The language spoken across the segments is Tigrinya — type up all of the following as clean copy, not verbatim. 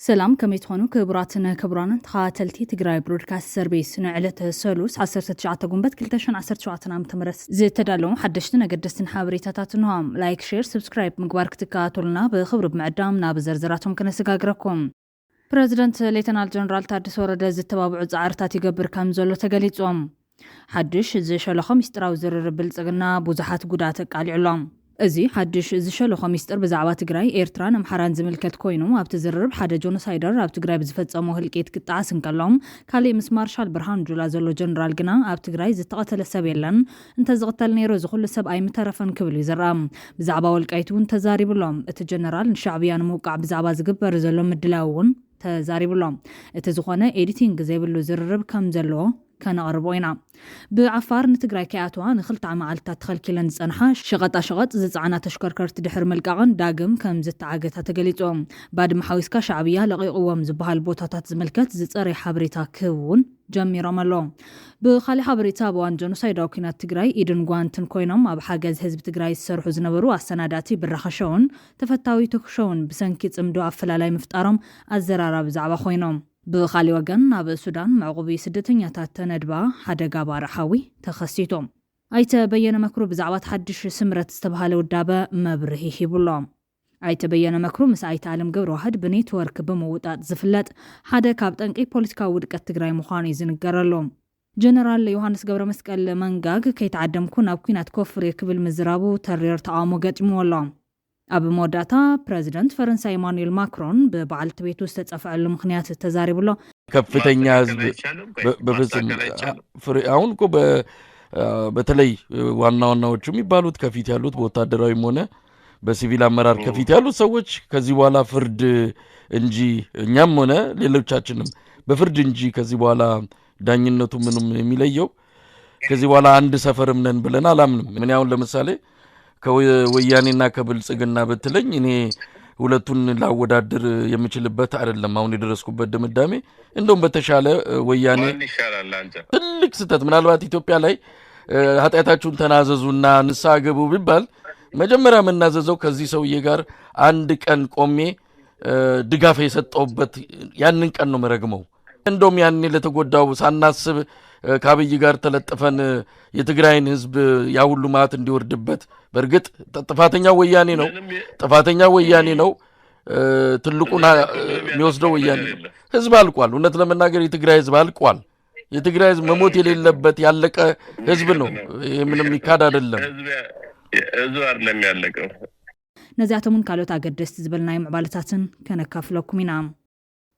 سلام كما يتخونو كبراتنا كبرانا تخاتلتي تقراي برودكاست سيرفيس نعلة سولوس 19 قنبت كلتاشن 19 عام تمرس زي تدالو حدشتنا قدستن حابريتاتاتنهم لايك شير سبسكرايب مقبارك تكاتولنا بخبر بمعدامنا بزرزراتهم كنسقاقركم بريزيدنت ليتنال جنرال تادس ورد زتبابع زعارتات يقبر كامزولو تقاليتهم حدش زي شلخو مستراو زرر بلزقنا بوزحات قداتك علي علام ازي حدش زشلخو مستر بزعبا تقراي ايرتران امحران زملكت كوينو اب تزرب حدا جونوسايدر اب تقراي بزفتصمو هلقيت قطعاسن كلهم كالي مس مارشال برهان جولا زلو جنرال قنا اب تقراي زتقتل سب يلن انت زغتل نيرو زخل سب اي مترفن كبل يزرام بزعبا ولقايتو انت زاري بلوم ات جنرال الشعبيان موقع بزعبا زقبر زلو مدلاون تزاري بلوم ات زخونه اديتينغ زي بلو زررب كم زلو كان أربعين بعفار نتقراي كياتوا نخلت عمالتات خلكيلن زنحا شغط زعنا تشكركرت دحر ملقاغن داقم كم زت عاقتا تقليتهم بعد محاويسكا شعبية لغي قوام زبها البوتاتات زملكت زتصري حابريتا كون جمي رمالو بخالي حابريتا بوان جنوسايداو كينات تقراي إيدن قوانتن كوينم اب حاجز حزب تقراي السرحو زنبرو السناداتي بالرخشون تفتاوي تكشون بسنكيت امدو عفلالاي مفتارم الزرارة بزعبا خوينم بخالي وقن ناب السودان معقوبي سدتنياتات تندبا حدا قابار حاوي تخصيتهم اي تبين مكرو بزعوات حدش سمرت استبهالو الدابة مبرهي هيبولهم اي تبين مكرو مساعي تعلم قبر واحد بنيتورك بموطات زفلت حدا كابتنك اي بوليتكا ودقات تقراي مخاني زنقرلهم جنرال يوهانس قبر مسكال منقاق كي تعدم كون ابكينات كفر يكبل مزرابو ترير تعامو قجمو والله اب موداتا بريزيدنت فرنسا ايمانويل ماكرون ببعل تويتو استتصفعلو مخنيات تزاريبلو ከፍተኛ ህዝብ በፍጹም አሁን እኮ በተለይ ዋናዎቹ የሚባሉት ከፊት ያሉት በወታደራዊም ሆነ በሲቪል አመራር ከፊት ያሉት ሰዎች ከዚህ በኋላ ፍርድ እንጂ እኛም ሆነ ሌሎቻችንም በፍርድ እንጂ ከዚህ በኋላ ዳኝነቱ ምንም የሚለየው ከዚህ በኋላ አንድ ሰፈርም ነን ብለን አላምንም። ምን ያውን ለምሳሌ ከወያኔና ከብልጽግና በትለኝ እኔ ሁለቱን ላወዳድር የምችልበት አይደለም። አሁን የደረስኩበት ድምዳሜ እንደውም በተሻለ ወያኔ ትልቅ ስህተት ምናልባት ኢትዮጵያ ላይ ኃጢአታችሁን ተናዘዙና ንስሐ ግቡ ቢባል መጀመሪያ መናዘዘው ከዚህ ሰውዬ ጋር አንድ ቀን ቆሜ ድጋፍ የሰጠውበት ያንን ቀን ነው መረግመው። እንደውም ያኔ ለተጎዳው ሳናስብ ካብይ ጋር ተለጥፈን የትግራይን ህዝብ ያው ሁሉ ማት እንዲወርድበት በርግጥ ጥፋተኛ ወያኔ ነው ትልቁና የሚወስደው ወያኔ ህዝብ አልቋል። እውነት ለመናገር የትግራይ ህዝብ አልቋል። የትግራይ ህዝብ መሞት የሌለበት ያለቀ ህዝብ ነው። ምንም ይካድ አይደለም። ህዝብ አይደለም ያለቀው። ነዛተሙን ካሎት አገደስት ዝብልናይ ምዕባለታትን ከነካፍለኩም ኢና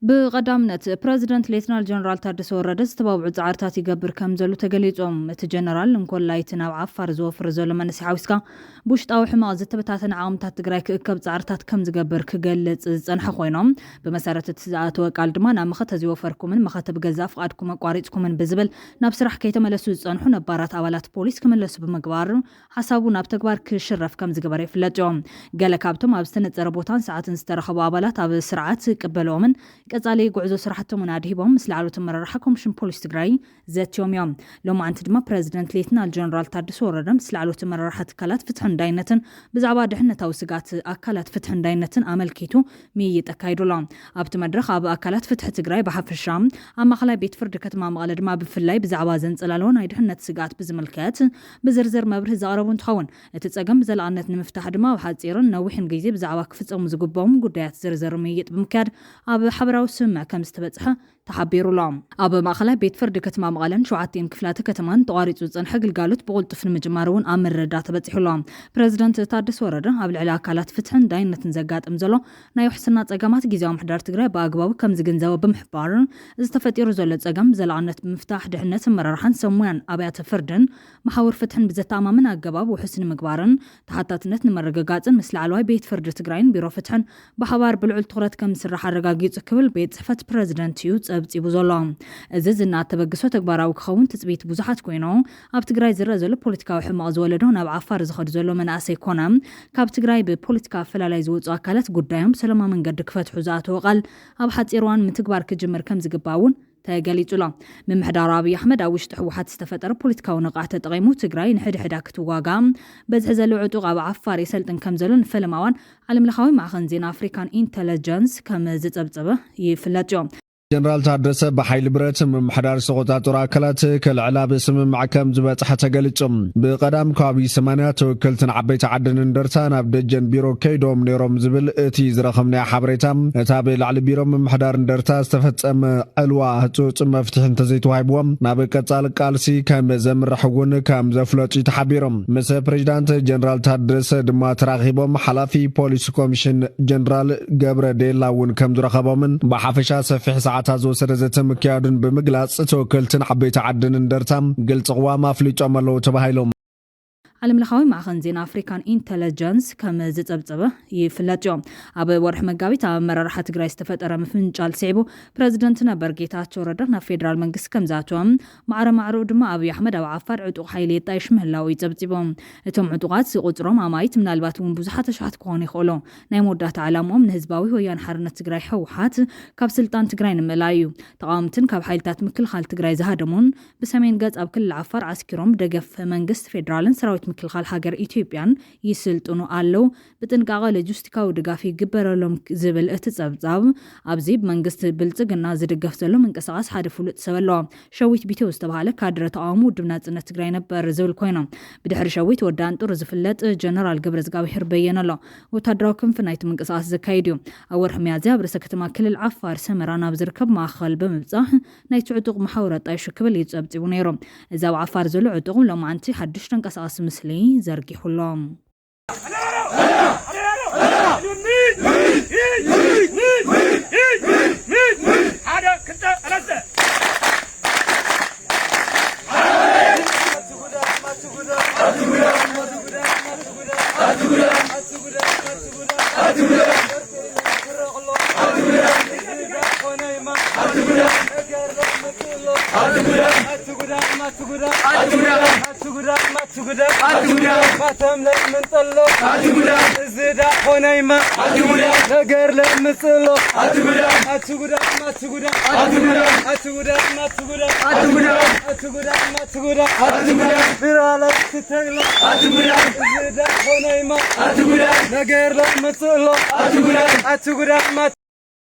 بقدامنت بريزيدنت ليتنال جنرال تادس ورد استبابع زعارتات يقبر كمزلو تقليتهم ات جنرال نكون لايتنا وعفار زوفر زولو منسي حاوسكا بوشطاو حماق زتبتاتن عامتات تقراي كأكب زعارتات كمز قبر كقلت زنح خوينهم بمسارة تزاعات وقال دمان مخات زيوفركمن مخات بقزاف قادكم اقواريتكمن بزبل نابسرح كيتا ملسو زنحو نبارات اوالات بوليس كملسو بمقبار حسابو نابتقبار كشرف كمز قبر يفلتهم قالك ابتم ابستنت زربوتان ساعات نسترخبو اوالات اب سرعات قبلومن قصالي قعزو سرحتهم ونادهيبهم مثل علو تمررحكم شن بوليس تقراي زات يوم لو انت دما بريزيدنت ليتنال جنرال تادس ورد مثل علو تمررحت كالات فتحن داينتن بزعبا دحنتا وسقات اكالات فتحن داينتن عملكيتو ميت اكايدولام ابت مدرخ اب اكالات فتح تقراي بحف الشام اما خلاي بيت فرد كتما مقاله دما بفلاي بزعبا زنصلالون اي دحنت سقات بزملكات بزرزر مبره زقربون تخون اتتصقم زلعنت نمفتح دما وحاصيرن نوحن غيزي بزعبا كفصم زغبهم غدايات زرزر ميت بمكاد اب حبراو سمع كم استبصحه تحبيرو لام اب ماخلا بيت فرد كتما مقالن شوعتين كفلاته كتمان طواريص صنح قلقالوت بقلطفن مجمارون امر ردا تبصحلام بريزيدنت تادس ورد اب العلاقات فتحن داينتن زقات امزلو ناي حسنا صقامات غيزاو محدار تግራይ باغباو كم زغنزاو بمحبار استفتيرو زل صقام زلعنت مفتاح دحنت مررحن سموان ابيات فردن محاور فتحن بزتامامن اغباب وحسن مغبارن تحتاتنت نمرغغاصن مثل علواي بيت فرد تግራይን بيرو فتحن بحوار بالعل تغرت كم سرح رغاغيص كبل بيت صفت بريزيدنت يو صبصي بزولام اززنا تبغسو تغباراو كخون تصبيت بزحات كوينو اب تግራይ زرزل بوليتيكاو حماق زولدو ناب عفار زخد زلو مناسي كونام كاب تግራይ ببوليتيكا فلالاي زوصو اكالات غدايم سلام منقد كفت حزات وقال اب حصيروان متغبار كجمر كم زغباون ተገሊጹላ ምምሕዳር አብይ አሕመድ ኣብ ውሽጢ ሕወሓት ዝተፈጠረ ፖለቲካዊ ንቕሓት ተጠቒሙ ትግራይ ንሕድሕዳ ክትዋጋ በዝሒ ዘሎ ዕጡቕ ኣብ ዓፋር የሰልጥን ከም ዘሎ ንፈለማዋን ዓለምለኻዊ ማዕኸን ዜና አፍሪካን ኢንተለጀንስ ከም ዝጸብጸበ ይፍለጥ እዩ جنرال تادرس بحيل برت ممحدار سقوطات وراكلات كالعلا باسم معكم زبطح تقلتم بقدام كابي سمانيا توكلتن عبيت عدن اندرتان ابدجن بيرو كيدوم نيروم زبل اتي زرخمنا حبريتام تابي لعل بيرو ممحدار اندرتا استفتم علوا هتوت مفتحن تزيت وايبوم نابقصال قالسي كم زمرحون كم زفلوتي تحبيرم مس بريزيدنت جنرال تادرس دما تراغيبوم حلافي بوليس كوميشن جنرال غبر ديلاون كم درخبومن بحفشا سفح عتازو سرزتم كيادن بمغلاص توكلتن عبيت عدن اندرتام قلت قوام افليچو ملو تبايلوم ዓለምለኻዊ ማዕኸን ዜና አፍሪካን ኢንተለጀንስ ከም ዝጸብጸበ ይፍለጥ እዩ ኣብ ወርሒ መጋቢት ኣብ መራርሓ ትግራይ ዝተፈጠረ ምፍንጫል ስዒቡ ፕሬዝደንት ነበር ጌታቸው ረዳ ናብ ፌደራል መንግስቲ ከም ዝኣተዎም ማዕረማዕርኡ ድማ አብይ አሕመድ ኣብ ዓፋር ዕጡቕ ሓይሊ የጣይሽ ምህላው ይጸብጺቦም እቶም ዕጡቓት ቁጽሮም ኣማይት ምናልባት እውን ብዙሓት ተሽሓት ክኾኑ ይኽእሉ ናይ መወዳእታ ዓላምኦም ንህዝባዊ ወያነ ሓርነት ትግራይ ሕወሓት ካብ ስልጣን ትግራይ ንምእላይ እዩ ተቃወምትን ካብ ሓይልታት ምክልኻል ትግራይ ዝሃደሙን ብሰሜን ገጽ ኣብ ክልል ዓፋር ኣስኪሮም ደገፍ መንግስቲ ፌደራልን ሰራዊት ምክልኻል ሃገር ኢትዮጵያን ይስልጥኑ ኣለው ብጥንቃቐ ሎጂስቲካዊ ድጋፍ ይግበረሎም ዝብል እቲ ጸብጻብ ኣብዚ መንግስቲ ብልጽግና ዝድገፍ ዘሎ ምንቅስቓስ ሓደ ፍሉጥ ሰብ ኣለዎ ሸዊት ቢቴው ዝተባሃለ ካድረ ተቃውሞ ውድብ ናጽነት ትግራይ ነበር ዝብል ኮይኖም ብድሕሪ ሸዊት ወዳን ጡር ዝፍለጥ ጀነራል ገብረ ዝጋቢሕር በየነ ኣሎ ወታደራዊ ክንፊ ናይቲ ምንቅስቓስ ዘካይድ እዩ ኣብ ወርሒ ሚያዝያ ኣብ ርእሰ ከተማ ክልል ዓፋር ሰመራ ናብ ዝርከብ ማእኸል ብምብጻሕ ናይቲ ዕጡቕ ማሕበረ ጣይሹ ክብል ይጸብጺቡ ነይሮም እዚ ኣብ ዓፋር ዘሎ ዕጡቕ ሎማዓንቲ ሓድሽ ተንቀሳቓሲ ምስሊ ዘርጊሑሎም فاتم لمن طلو زيد حنيمة نجر لمن طلو أتقودا ما تقودا برالك تتغلى زيد حنيمة نجر لمن طلو أتقودا ما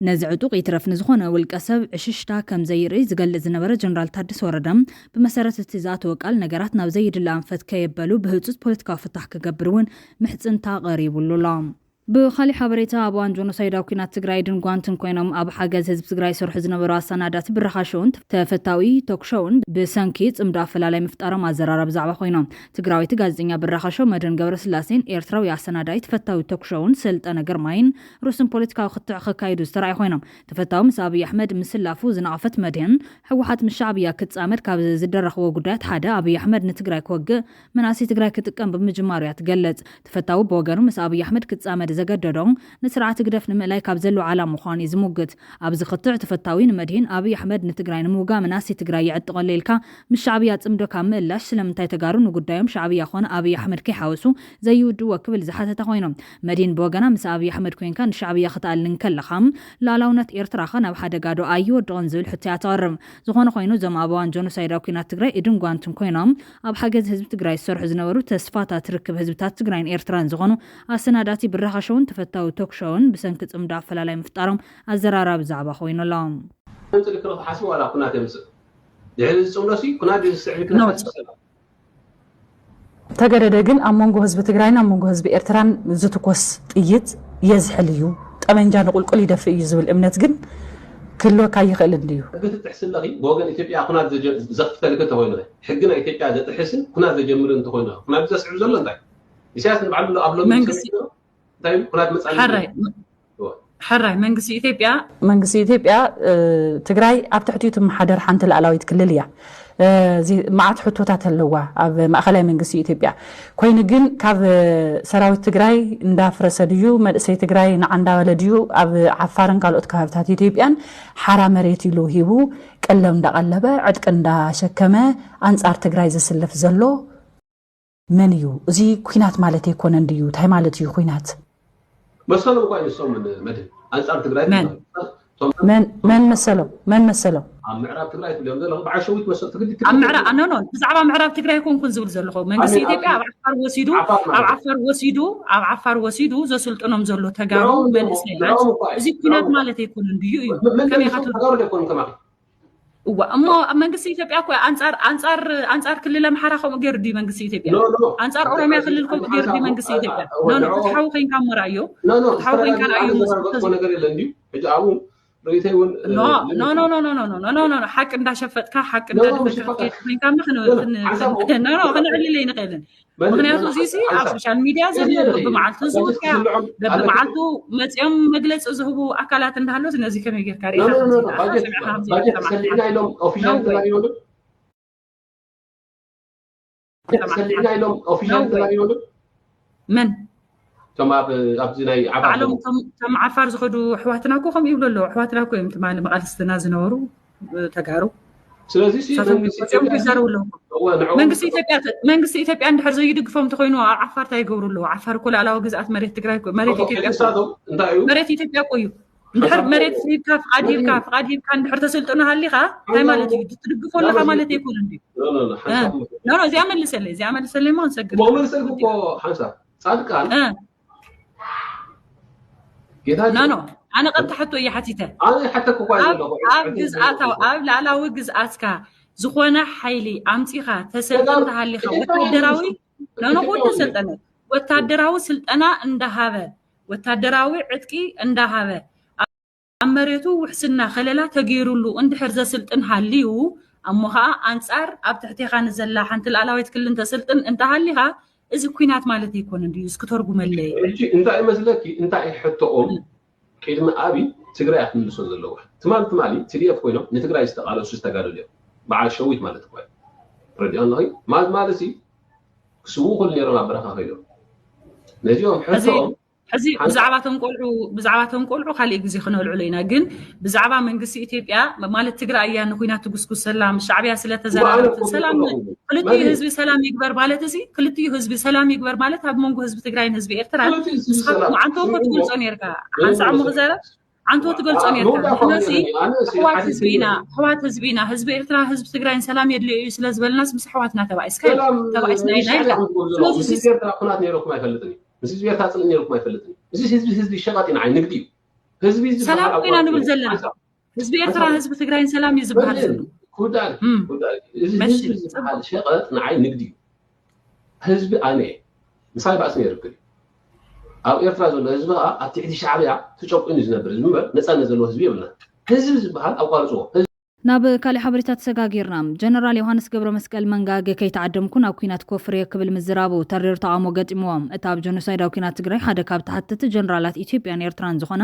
ነዚ ዕጡቕ ይትረፍን ዝኾነ ውልቀ ሰብ ዕሽሽታ ከም ዘይርኢ ዝገልጽ ዝነበረ ጀነራል ታደሰ ወረዳ ብመሰረት እቲ ዝኣተወ ቃል ነገራት ናብ ዘይድላ አንፈት ከየበሉ ብህፁፅ ፖለቲካዊ ፍታሕ ክገብር እውን ምሕፅንታ ቀሪቡሉላ ብኻሊ ሓበሬታ ኣብዋን ጆኖሳይዳዊ ኩናት ትግራይ ድንጓንትን ኮይኖም ኣብ ሓገዝ ህዝቢ ትግራይ ሰርሑ ዝነበሩ ኣሰናዳት ብራኻሾውን ተፈታዊ ቶክሾውን ብሰንኪ ጽምዳ ኣፈላላይ ምፍጣሮም ኣዘራረብ ዛዕባ ኮይኖም ትግራዊት ጋዜጠኛ ብራኻሾ መድን ገብረስላሴን ኤርትራዊ ኣሰናዳይ ተፈታዊ ቶክሾውን ስልጠነ ግርማይን ሩስን ፖለቲካዊ ክትዕ ክካይዱ ዝተረኣዩ ኮይኖም ተፈታዊ ምስ አብይ አሕመድ ምስላፉ ዝነቐፈት መድን ሕወሓት ምስ ሻዕብያ ክትጻመድ ካብ ዝደረኽቦ ጉዳያት ሓደ አብይ አሕመድ ንትግራይ ክወግእ መናእሰይ ትግራይ ክጥቀም ብምጅማሩ እያ ትገልጽ ተፈታዊ ብወገኑ ምስ አብይ አሕመድ ክትጻመድ ዘገደዶም ንስርዓት ግደፍ ንምእላይ ካብ ዘሎ ዓላማ ምዃኑ ዝሙግት ኣብዚ ክትዕ ተፈታዊ ንመድሂን አብይ አሕመድ ንትግራይ ንምውጋ መናእሰይ ትግራይ ይዕጥቐሉ ኢልካ ምስ ሻዕብያ ጽምዶ ካብ ምእላሽ ስለምንታይ ተጋሩ ንጉዳዮም ሻዕብያ ኮነ አብይ አሕመድ ከይሓወሱ ዘይውድዎ ክብል ዝሓተተ ኮይኖም መድሂን ብወገና ምስ አብይ አሕመድ ኮይንካ ንሻዕብያ ክትኣልን ከለኻ ላላውነት ኤርትራ ናብ ሓደጋ ዶ ኣይወድቕን ዝብል ሕቶ ያተቐርብ ዝኾነ ኮይኑ ዞም ኣብ እዋን ጆኖሳይዳዊ ኩናት ትግራይ ኢድን ጓንትን ኮይኖም ኣብ ሓገዝ ህዝቢ ትግራይ ዝሰርሑ ዝነበሩ ተስፋታት ርክብ ህዝብታት ትግራይን ኤርትራን ዝኾኑ ኣሰናዳቲ ብራኻሾውን ተፈታዊ ቶክሾውን ብሰንኪ ጽምዳ ኣፈላላይ ምፍጣሮም ኣዘራራብ ዛዕባ ኮይኑሎም እንት ልክሮ ሓስቡ ዋላ ኩናት የምጽእ ድሕሪ ጽምዶሲ ኩናት ዝስዕብ ተገደደ ግን ኣብ መንጎ ህዝቢ ትግራይን ኣብ መንጎ ህዝቢ ኤርትራን ዝትኮስ ጥይት የዝሕል እዩ ጠመንጃ ንቁልቁል ይደፍእ እዩ ዝብል እምነት ግን ክልወካ ይኽእል እንድዩ ክትሕስለኺ ብወገን ኢትዮጵያ ኩናት ዘኽፍተልክ እንተኮይኑ ሕጊ ናይ ኢትዮጵያ ዘጥሕስን ኩናት ዘጀምር እንተኮይኑ ኩናት ዘስዕብ ዘሎ እንታይ ኢሳያስ ንባዕሉ ኣብ ሎሚ እንታይ ኩናት መጻኢ حراي منغسي إثيوبيا تግራይ ኣብ ትሕቲቱ መሓደር ሓንቲ ላዕላዊት ክልል እያ ማዓት ሕቶታት ኣለዋ ኣብ ማእኸላይ መንግስቲ ኢትዮጵያ ኮይኑ ግን ካብ ሰራዊት ትግራይ እንዳፍረሰ ድዩ መንእሰይ ትግራይ ንዓንዳ ወለድዩ ኣብ ዓፋርን ካልኦት ከባቢታት ኢትዮጵያን ሓራ መሬት ኢሉ ሂቡ ቀለም እንዳቀለበ ዕድቅ እንዳሸከመ አንጻር ትግራይ ዝስልፍ ዘሎ መን እዩ እዚ ኩናት ማለት ይኮነ እንድዩ ታይ ማለት እዩ ኩናት መሰሎም ቋይ ንሶም መድን አንጻር ትግራይ من مسلو ምዕራብ ትግራይ ትብሎም ዘለኹ በዓል ሸዊት መሰል ትግዲ ብዛዕባ ምዕራብ ትግራይ ይኩን ዝብል ዘለኹ መንግስቲ ኢትዮጵያ ኣብ ዓፋር ወሲዱ ዘስልጥኖም ዘሎ ተጋሩ መንእሰያት እዚ ኩናት ማለት ኣይኮነን ድዩ እዩ ከመይ ተጋሩ ደኮን ከማኺ እሞ ኣብ መንግስቲ ኢትዮጵያ እኮ አንጻር ክልል ኣምሓራ ከምኡ ገይሩ ድዩ መንግስቲ ኢትዮጵያ አንጻር ኦሮሚያ ክልል ከምኡ ገይሩ ድዩ መንግስቲ ኢትዮጵያ ፍትሓዊ ኮይንካ መራእዮ ፍትሓዊ ኮይንካ ራእዮ ነገር የለን ድዩ ሕጂ ኣብኡ No. حق اندا شفتك حق اندا دفتك كان خنعلي نقيلن مغنياتو زيسي على السوشيال ميديا زي بمعلتو زوكا بمعلتو مصيام مجلس زهبو اكلات اندهالو እነዚህ ከመይ ጌርካ سلعنا لهم اوفيشال ترايون سلعنا لهم اوفيشال ترايون من كما ابزي ناي عبالهم تم عفار زخدو حواتنا كو خم يبلو له حواتنا كو يمت مال مقالستنا زنورو تغارو ስለዚህ መንግስቲ ኢትዮጵያ እንድሕር ዘይድግፎም ተኮይኑ ዓፋር ታይ ገብሩሉ ዓፋር ኮላ አላው ግዛት መሬት ትግራይ መሬት ኢትዮጵያ ቆዩ እንድሕር መሬት ፍቃድ ሂብካ እንድሕር ተሰልጥኑ ሃሊኻ ታይ ማለት እዩ ትድግፎ ለኻ ማለት ኣይኮን እንዴ እዚኣ መልሰለይ ማ ንሰግድ እኮ ሓንሳ ጻድቃን ኖ أنا قد تحطوا يا حتيته أنا حتى كوكاي أب جزءاتها أب لا وجزءاتك زخونا حيلي أمتيخا تسلطنت هالليخا وتادراوي لا نقول تسلطنت وتادراوي سلطنا عند هذا وتادراوي عتكي عند هذا أمريتو وحسنا خللا تغيروا عند حرزه سلطن هالليو أمها أنصار أب تحتيخا نزلا حنت العلاويت كل انت سلطن انت هالليها إذا كوينات مالتي يكون نديو سكتورغو ملي انت اي مسلكي انت اي حتى كيدما ابي تግራይ አትምልሶ ዘለዎ ትማሊ TDF ኮይኖም ንትግራይ ዝተቃለሱ ዝተጋደሉ እዮም በዓል ሸዊት ማለት እኮ ረዲዮን ነው ማለት ክስቡ ኩል ነይሮም ኣብ በረኻ ኸይዶም ነዚኦም ሕቶኦም ሕዚ ብዛዕባቶም ቆልዑ ካልእ ግዜ ክነልዕሉ ኢና ግን ብዛዕባ መንግስቲ ኢትዮጵያ ማለት ትግራይ እያ ንኩናት ትጉስኩስ ሰላም ሻዕብያ ስለተዘራረበ ሰላም ክልቲኡ ህዝቢ ሰላም ይግበር ማለት እዚ ክልቲኡ ህዝቢ ሰላም ይግበር ማለት ኣብ መንጎ ህዝቢ ትግራይን ህዝቢ ኤርትራ ንስኻትኩም አንተ እኮ ትገልጾ ነርካ አንሳዕ ምኽዘረብ አንተ ትገልጾ ነርካ ስለዚ ሕዋት ህዝቢና ህዝቢ ኤርትራ ህዝቢ ትግራይን ሰላም የድልዩ እዩ ስለዝበልናስ ምስ ሕዋትና ተባኢስና ኢና ስለዚ ኤርትራ ኩናት ነይሮኩም ኣይፈልጥኒ مسيز بيرتا صل نيركم ما يفلتني مسيز حزب شغاطين عين نقديو حزبي سلام وين نقول زلنا حزب يترى حزب تግራይ سلام يزبሃል كودال حزب حال شغاط عين نقديو حزب انا مساي باس نيركم او ኤርትራ ዘሎ ህዝብ አትዕዲ ሻዕብያ ተጨቆኑ ዝነብር ዝምበር ነፃነት ዘሎ ህዝብ ይብልና ህዝብ ዝብሃል አቋርጾ ናብ ካሊ ሓበሬታት ተሰጋጊርና ጀነራል ዮሐንስ ገብረ መስቀል መንጋገ ከይተዓደምኩን ኣብ ኩናት ኮፍሬ ክብል ምዝራቡ ተሪር ተቃውሞ ገጢሞም እታ ኣብ ጀኖሳይዳዊ ኩናት ትግራይ ሓደ ካብ ተሓተቲ ጀነራላት ኢትዮጵያን ኤርትራን ዝኾነ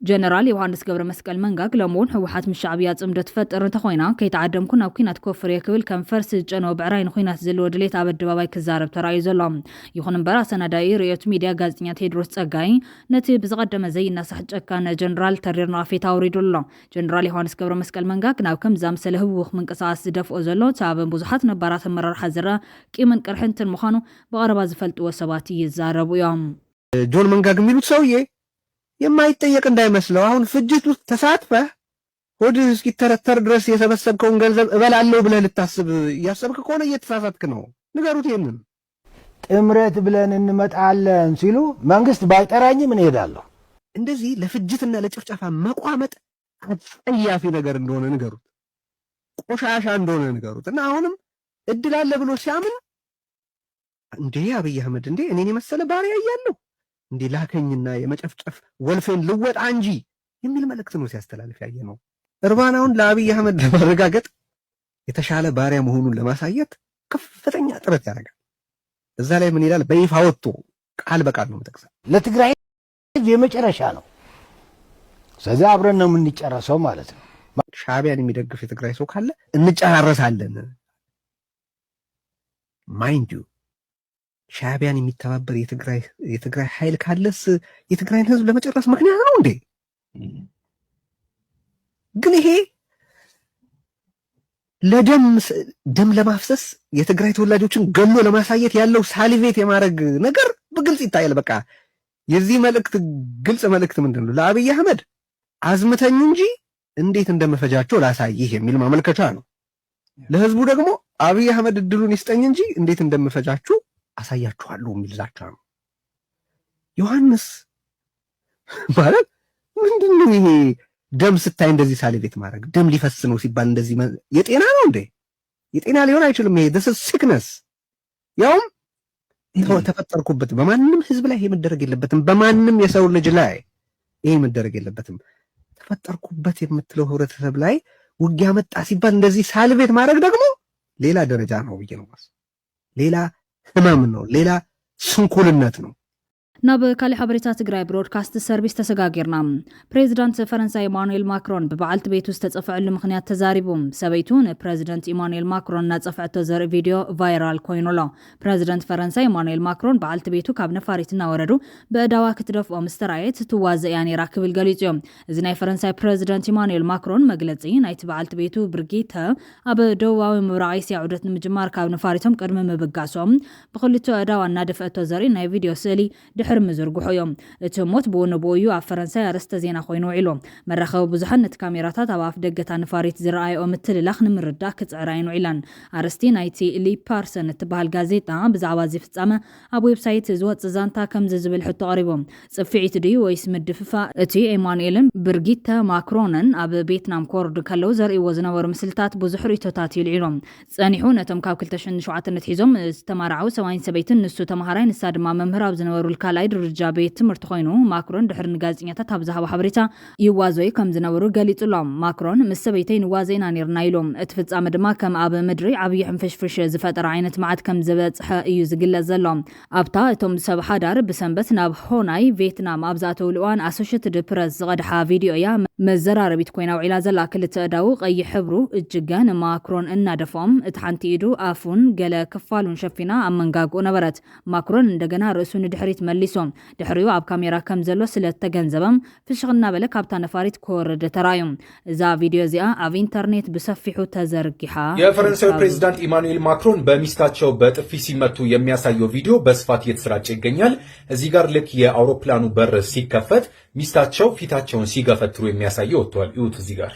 ጀነራል ዮሐንስ ገብረ መስቀል መንጋግ ለሞን ህወሓት ምሻዕብያ ጽምደ ትፈጥር እንተኮይና ከይተዓደምኩን ኣብ ኩናት ኮፍሬ ክብል ከም ፈርሲ ጨኖ ብዕራይ ንኩናት ዘለዎ ድሌት ኣብ ኣደባባይ ክዛረብ ተራእዩ ዘሎ ይኹን እምበር ኣሰናዳኢ ርዮት ሚድያ ጋዜጠኛ ቴድሮስ ጸጋይ ነቲ ብዝቐደመ ዘይናሳሕ ጨካነ ጀነራል ተሪርና ፌታ አውሪዱሎ ጀነራል ዮሐንስ ገብረ መስቀል መንጋግ ናብ ከምዛምሰለ ህውኽ ምንቅስቃስ ዝደፍኦ ዘሎ ሳበን ብዙሓት ነባራት ኣመራርሓ ዝረአ ቂምን ቅርሕንትን ምዃኑ በቀረባ ዝፈልጥዎ ሰባት ይዛረቡ እዮም። ጆን መንጋግ የሚሉት ሰውዬ የማይጠየቅ እንዳይመስለው አሁን ፍጅት ውስጥ ተሳትፈህ ሆድ እስኪተረተር ድረስ የሰበሰብከውን ገንዘብ እበላለሁ ብለህ ልታስብ እያሰብክ ከሆነ እየተሳሳትክ ነው። ንገሩት። ይሄንን ጥምረት ብለን እንመጣለን ሲሉ መንግስት ባይጠራኝም እንሄዳለሁ። እንደዚህ ለፍጅትና ለጭፍጨፋ መቋመጥ አጸያፊ ነገር እንደሆነ ንገሩት። ቆሻሻ እንደሆነ ንገሩት እና አሁንም እድል አለ ብሎ ሲያምን እንዴ አብይ አህመድ እንዴ እኔን የመሰለ ባሪያ እያለሁ እንዴ ላከኝና የመጨፍጨፍ ወልፌን ልወጣ እንጂ የሚል መልእክት ነው ሲያስተላልፍ ያየነው። እርባናውን ለአብይ አህመድ ለማረጋገጥ የተሻለ ባሪያ መሆኑን ለማሳየት ከፍተኛ ጥረት ያደርጋል። እዛ ላይ ምን ይላል? በይፋ ወጥቶ ቃል በቃል ነው መጠቅሳ ለትግራይ የመጨረሻ ነው። ስለዚህ አብረን ነው የምንጨረሰው ማለት ነው። ሻዕቢያን የሚደግፍ የትግራይ ሰው ካለ እንጨራረሳለን። ማይንድ ዩ ሻዕቢያን የሚተባበር የትግራይ ኃይል ካለስ የትግራይን ህዝብ ለመጨረስ ምክንያት ነው እንዴ? ግን ይሄ ደም ለማፍሰስ የትግራይ ተወላጆችን ገሎ ለማሳየት ያለው ሳሊቬት የማድረግ ነገር በግልጽ ይታያል። በቃ የዚህ መልእክት ግልጽ መልእክት ምንድነው? ለአብይ አህመድ አዝምተኝ እንጂ እንዴት እንደምፈጃቸው ላሳይህ የሚል ማመልከቻ ነው። ለህዝቡ ደግሞ አብይ አህመድ እድሉን ይስጠኝ እንጂ እንዴት እንደምፈጃችሁ አሳያችኋለሁ የሚል ዛቻ ነው። ዮሐንስ ማለት ምንድነው ይሄ? ደም ስታይ እንደዚህ ሳሊቬት ማድረግ ደም ሊፈስ ነው ሲባል እንደዚህ የጤና ነው እንዴ? የጤና ሊሆን አይችልም። ይሄ this is sickness። ያውም ተፈጠርኩበት። በማንም ህዝብ ላይ ይሄ መደረግ የለበትም። በማንም የሰው ልጅ ላይ ይሄ መደረግ የለበትም። ተፈጠርኩበት የምትለው ህብረተሰብ ላይ ውጊያ መጣ ሲባል እንደዚህ ሳልቬት ማድረግ ደግሞ ሌላ ደረጃ ነው ብዬ ነው ማለት። ሌላ ህመም ነው፣ ሌላ ስንኩልነት ነው። ናብ ካሊ ሓበሬታ ትግራይ ብሮድካስት ሰርቪስ ተሰጋጊርና ፕሬዚዳንት ፈረንሳይ ኢማኑኤል ማክሮን በበዓልቲ ቤቱ ዝተጸፍዐሉ ምክንያት ተዛሪቦም ሰበይቱ ንፕሬዚዳንት ኢማኑኤል ማክሮን እናጸፍዐቶ ዘርኢ ቪድዮ ቫይራል ኮይኑሎ። ፕሬዚዳንት ፈረንሳይ ኢማኑኤል ማክሮን በዓልቲ ቤቱ ካብ ነፋሪት እናወረዱ በእዳዋ ክትደፍኦ ምስተራየት ትዋዘእ እያ ነይራ ክብል ገሊጹ እዮም። እዚ ናይ ፈረንሳይ ፕሬዚዳንት ኢማኑኤል ማክሮን መግለጺ ናይቲ በዓልቲ ቤቱ ብርጊተ ኣብ ደቡባዊ ምብራቅ እስያ ዑደት ንምጅማር ካብ ነፋሪቶም ቅድሚ ምብጋሶም ብክልተ እዳዋ እናደፍአቶ ዘርኢ ናይ ቪድዮ ስእሊ ድሕሪ ምዝርግሑ እዮም። እቲ ሞት ብወነብኡ ኣብ ፈረንሳይ ኣርስተ ዜና ኮይኑ ውዒሉ። መራኸቢ ብዙሓት ነቲ ካሜራታት ኣብ ኣፍ ደገታ ነፋሪት ዝረኣዮ ምትልላኽ ንምርዳእ ክፅዕራይን ውዒላን። ኣርስቲ ናይቲ ሊፓርሰን እትበሃል ጋዜጣ ብዛዕባ እዚ ፍጻመ ኣብ ዌብሳይት ዝወፅእ ዛንታ ከምዚ ዝብል ሕቶ ቀሪቦም። ጽፊዒት ድዩ ወይስ ምድፍፋእ? እቲ ኤማኑኤልን ብርጊተ ማክሮንን ኣብ ቬትናም ኮርዱ ከለዉ ዘርእይዎ ዝነበሩ ምስልታት ብዙሕ ርእቶታት ይልዒሎም ጸኒሑ። ነቶም ካብ 2007 ንትሒዞም ዝተማርዓው ሰብኣይን ሰበይትን ንሱ ተምሃራይ ንሳ ድማ መምህር ኣብ ዝነበሩ ካልኣይ ደረጃ ቤት ትምህርቲ ኮይኑ ማክሮን ድሕሪ ንጋዜጠኛታት ኣብ ዝሃቦ ሓበሬታ ይዋዘዩ ከም ዝነበሩ ገሊጹሎም። ማክሮን ምስ ሰበይተይ ንዋዘይና ነርና ኢሎም። እቲ ፍጻመ ድማ ከም ኣብ ምድሪ ዓብዪ ሕንፍሽፍሽ ዝፈጠረ ዓይነት መዓት ከም ዝበጽሐ እዩ ዝግለጽ ዘሎ። ኣብታ እቶም ሰብ ሓዳር ብሰንበት ናብ ሆናይ ቬትናም ኣብ ዝኣተውሉ እዋን ኣሶሽየትድ ፕረስ ዝቐድሓ ቪድዮ እያ መዘራረቢት ኮይና ውዒላ ዘላ። ክልተ እዳው ቀይሕ ሕብሩ እጅገ ንማክሮን እናደፎም እቲ ሓንቲ ኢዱ ኣፉን ገለ ክፋሉን ሸፊና ኣብ መንጋግኡ ነበረት። ማክሮን እንደገና ርእሱ ንድሕሪት መሊሶም ድሕሪኡ ኣብ ካሜራ ከም ዘሎ ስለተገንዘበም ፍሽኽና በለ ካብታ ነፋሪት ክወርድ ተራዩ። እዛ ቪድዮ እዚኣ ኣብ ኢንተርኔት ብሰፊሑ ተዘርጊሓ። የፈረንሳዩ ፕሬዚዳንት ኢማኑኤል ማክሮን በሚስታቸው በጥፊ ሲመቱ የሚያሳየው ቪዲዮ በስፋት እየተሰራጨ ይገኛል። እዚህ ጋር ልክ የአውሮፕላኑ በር ሲከፈት ሚስታቸው ፊታቸውን ሲገፈትሩ የሚያሳየው ወጥቷል። ይሁት እዚህ ጋር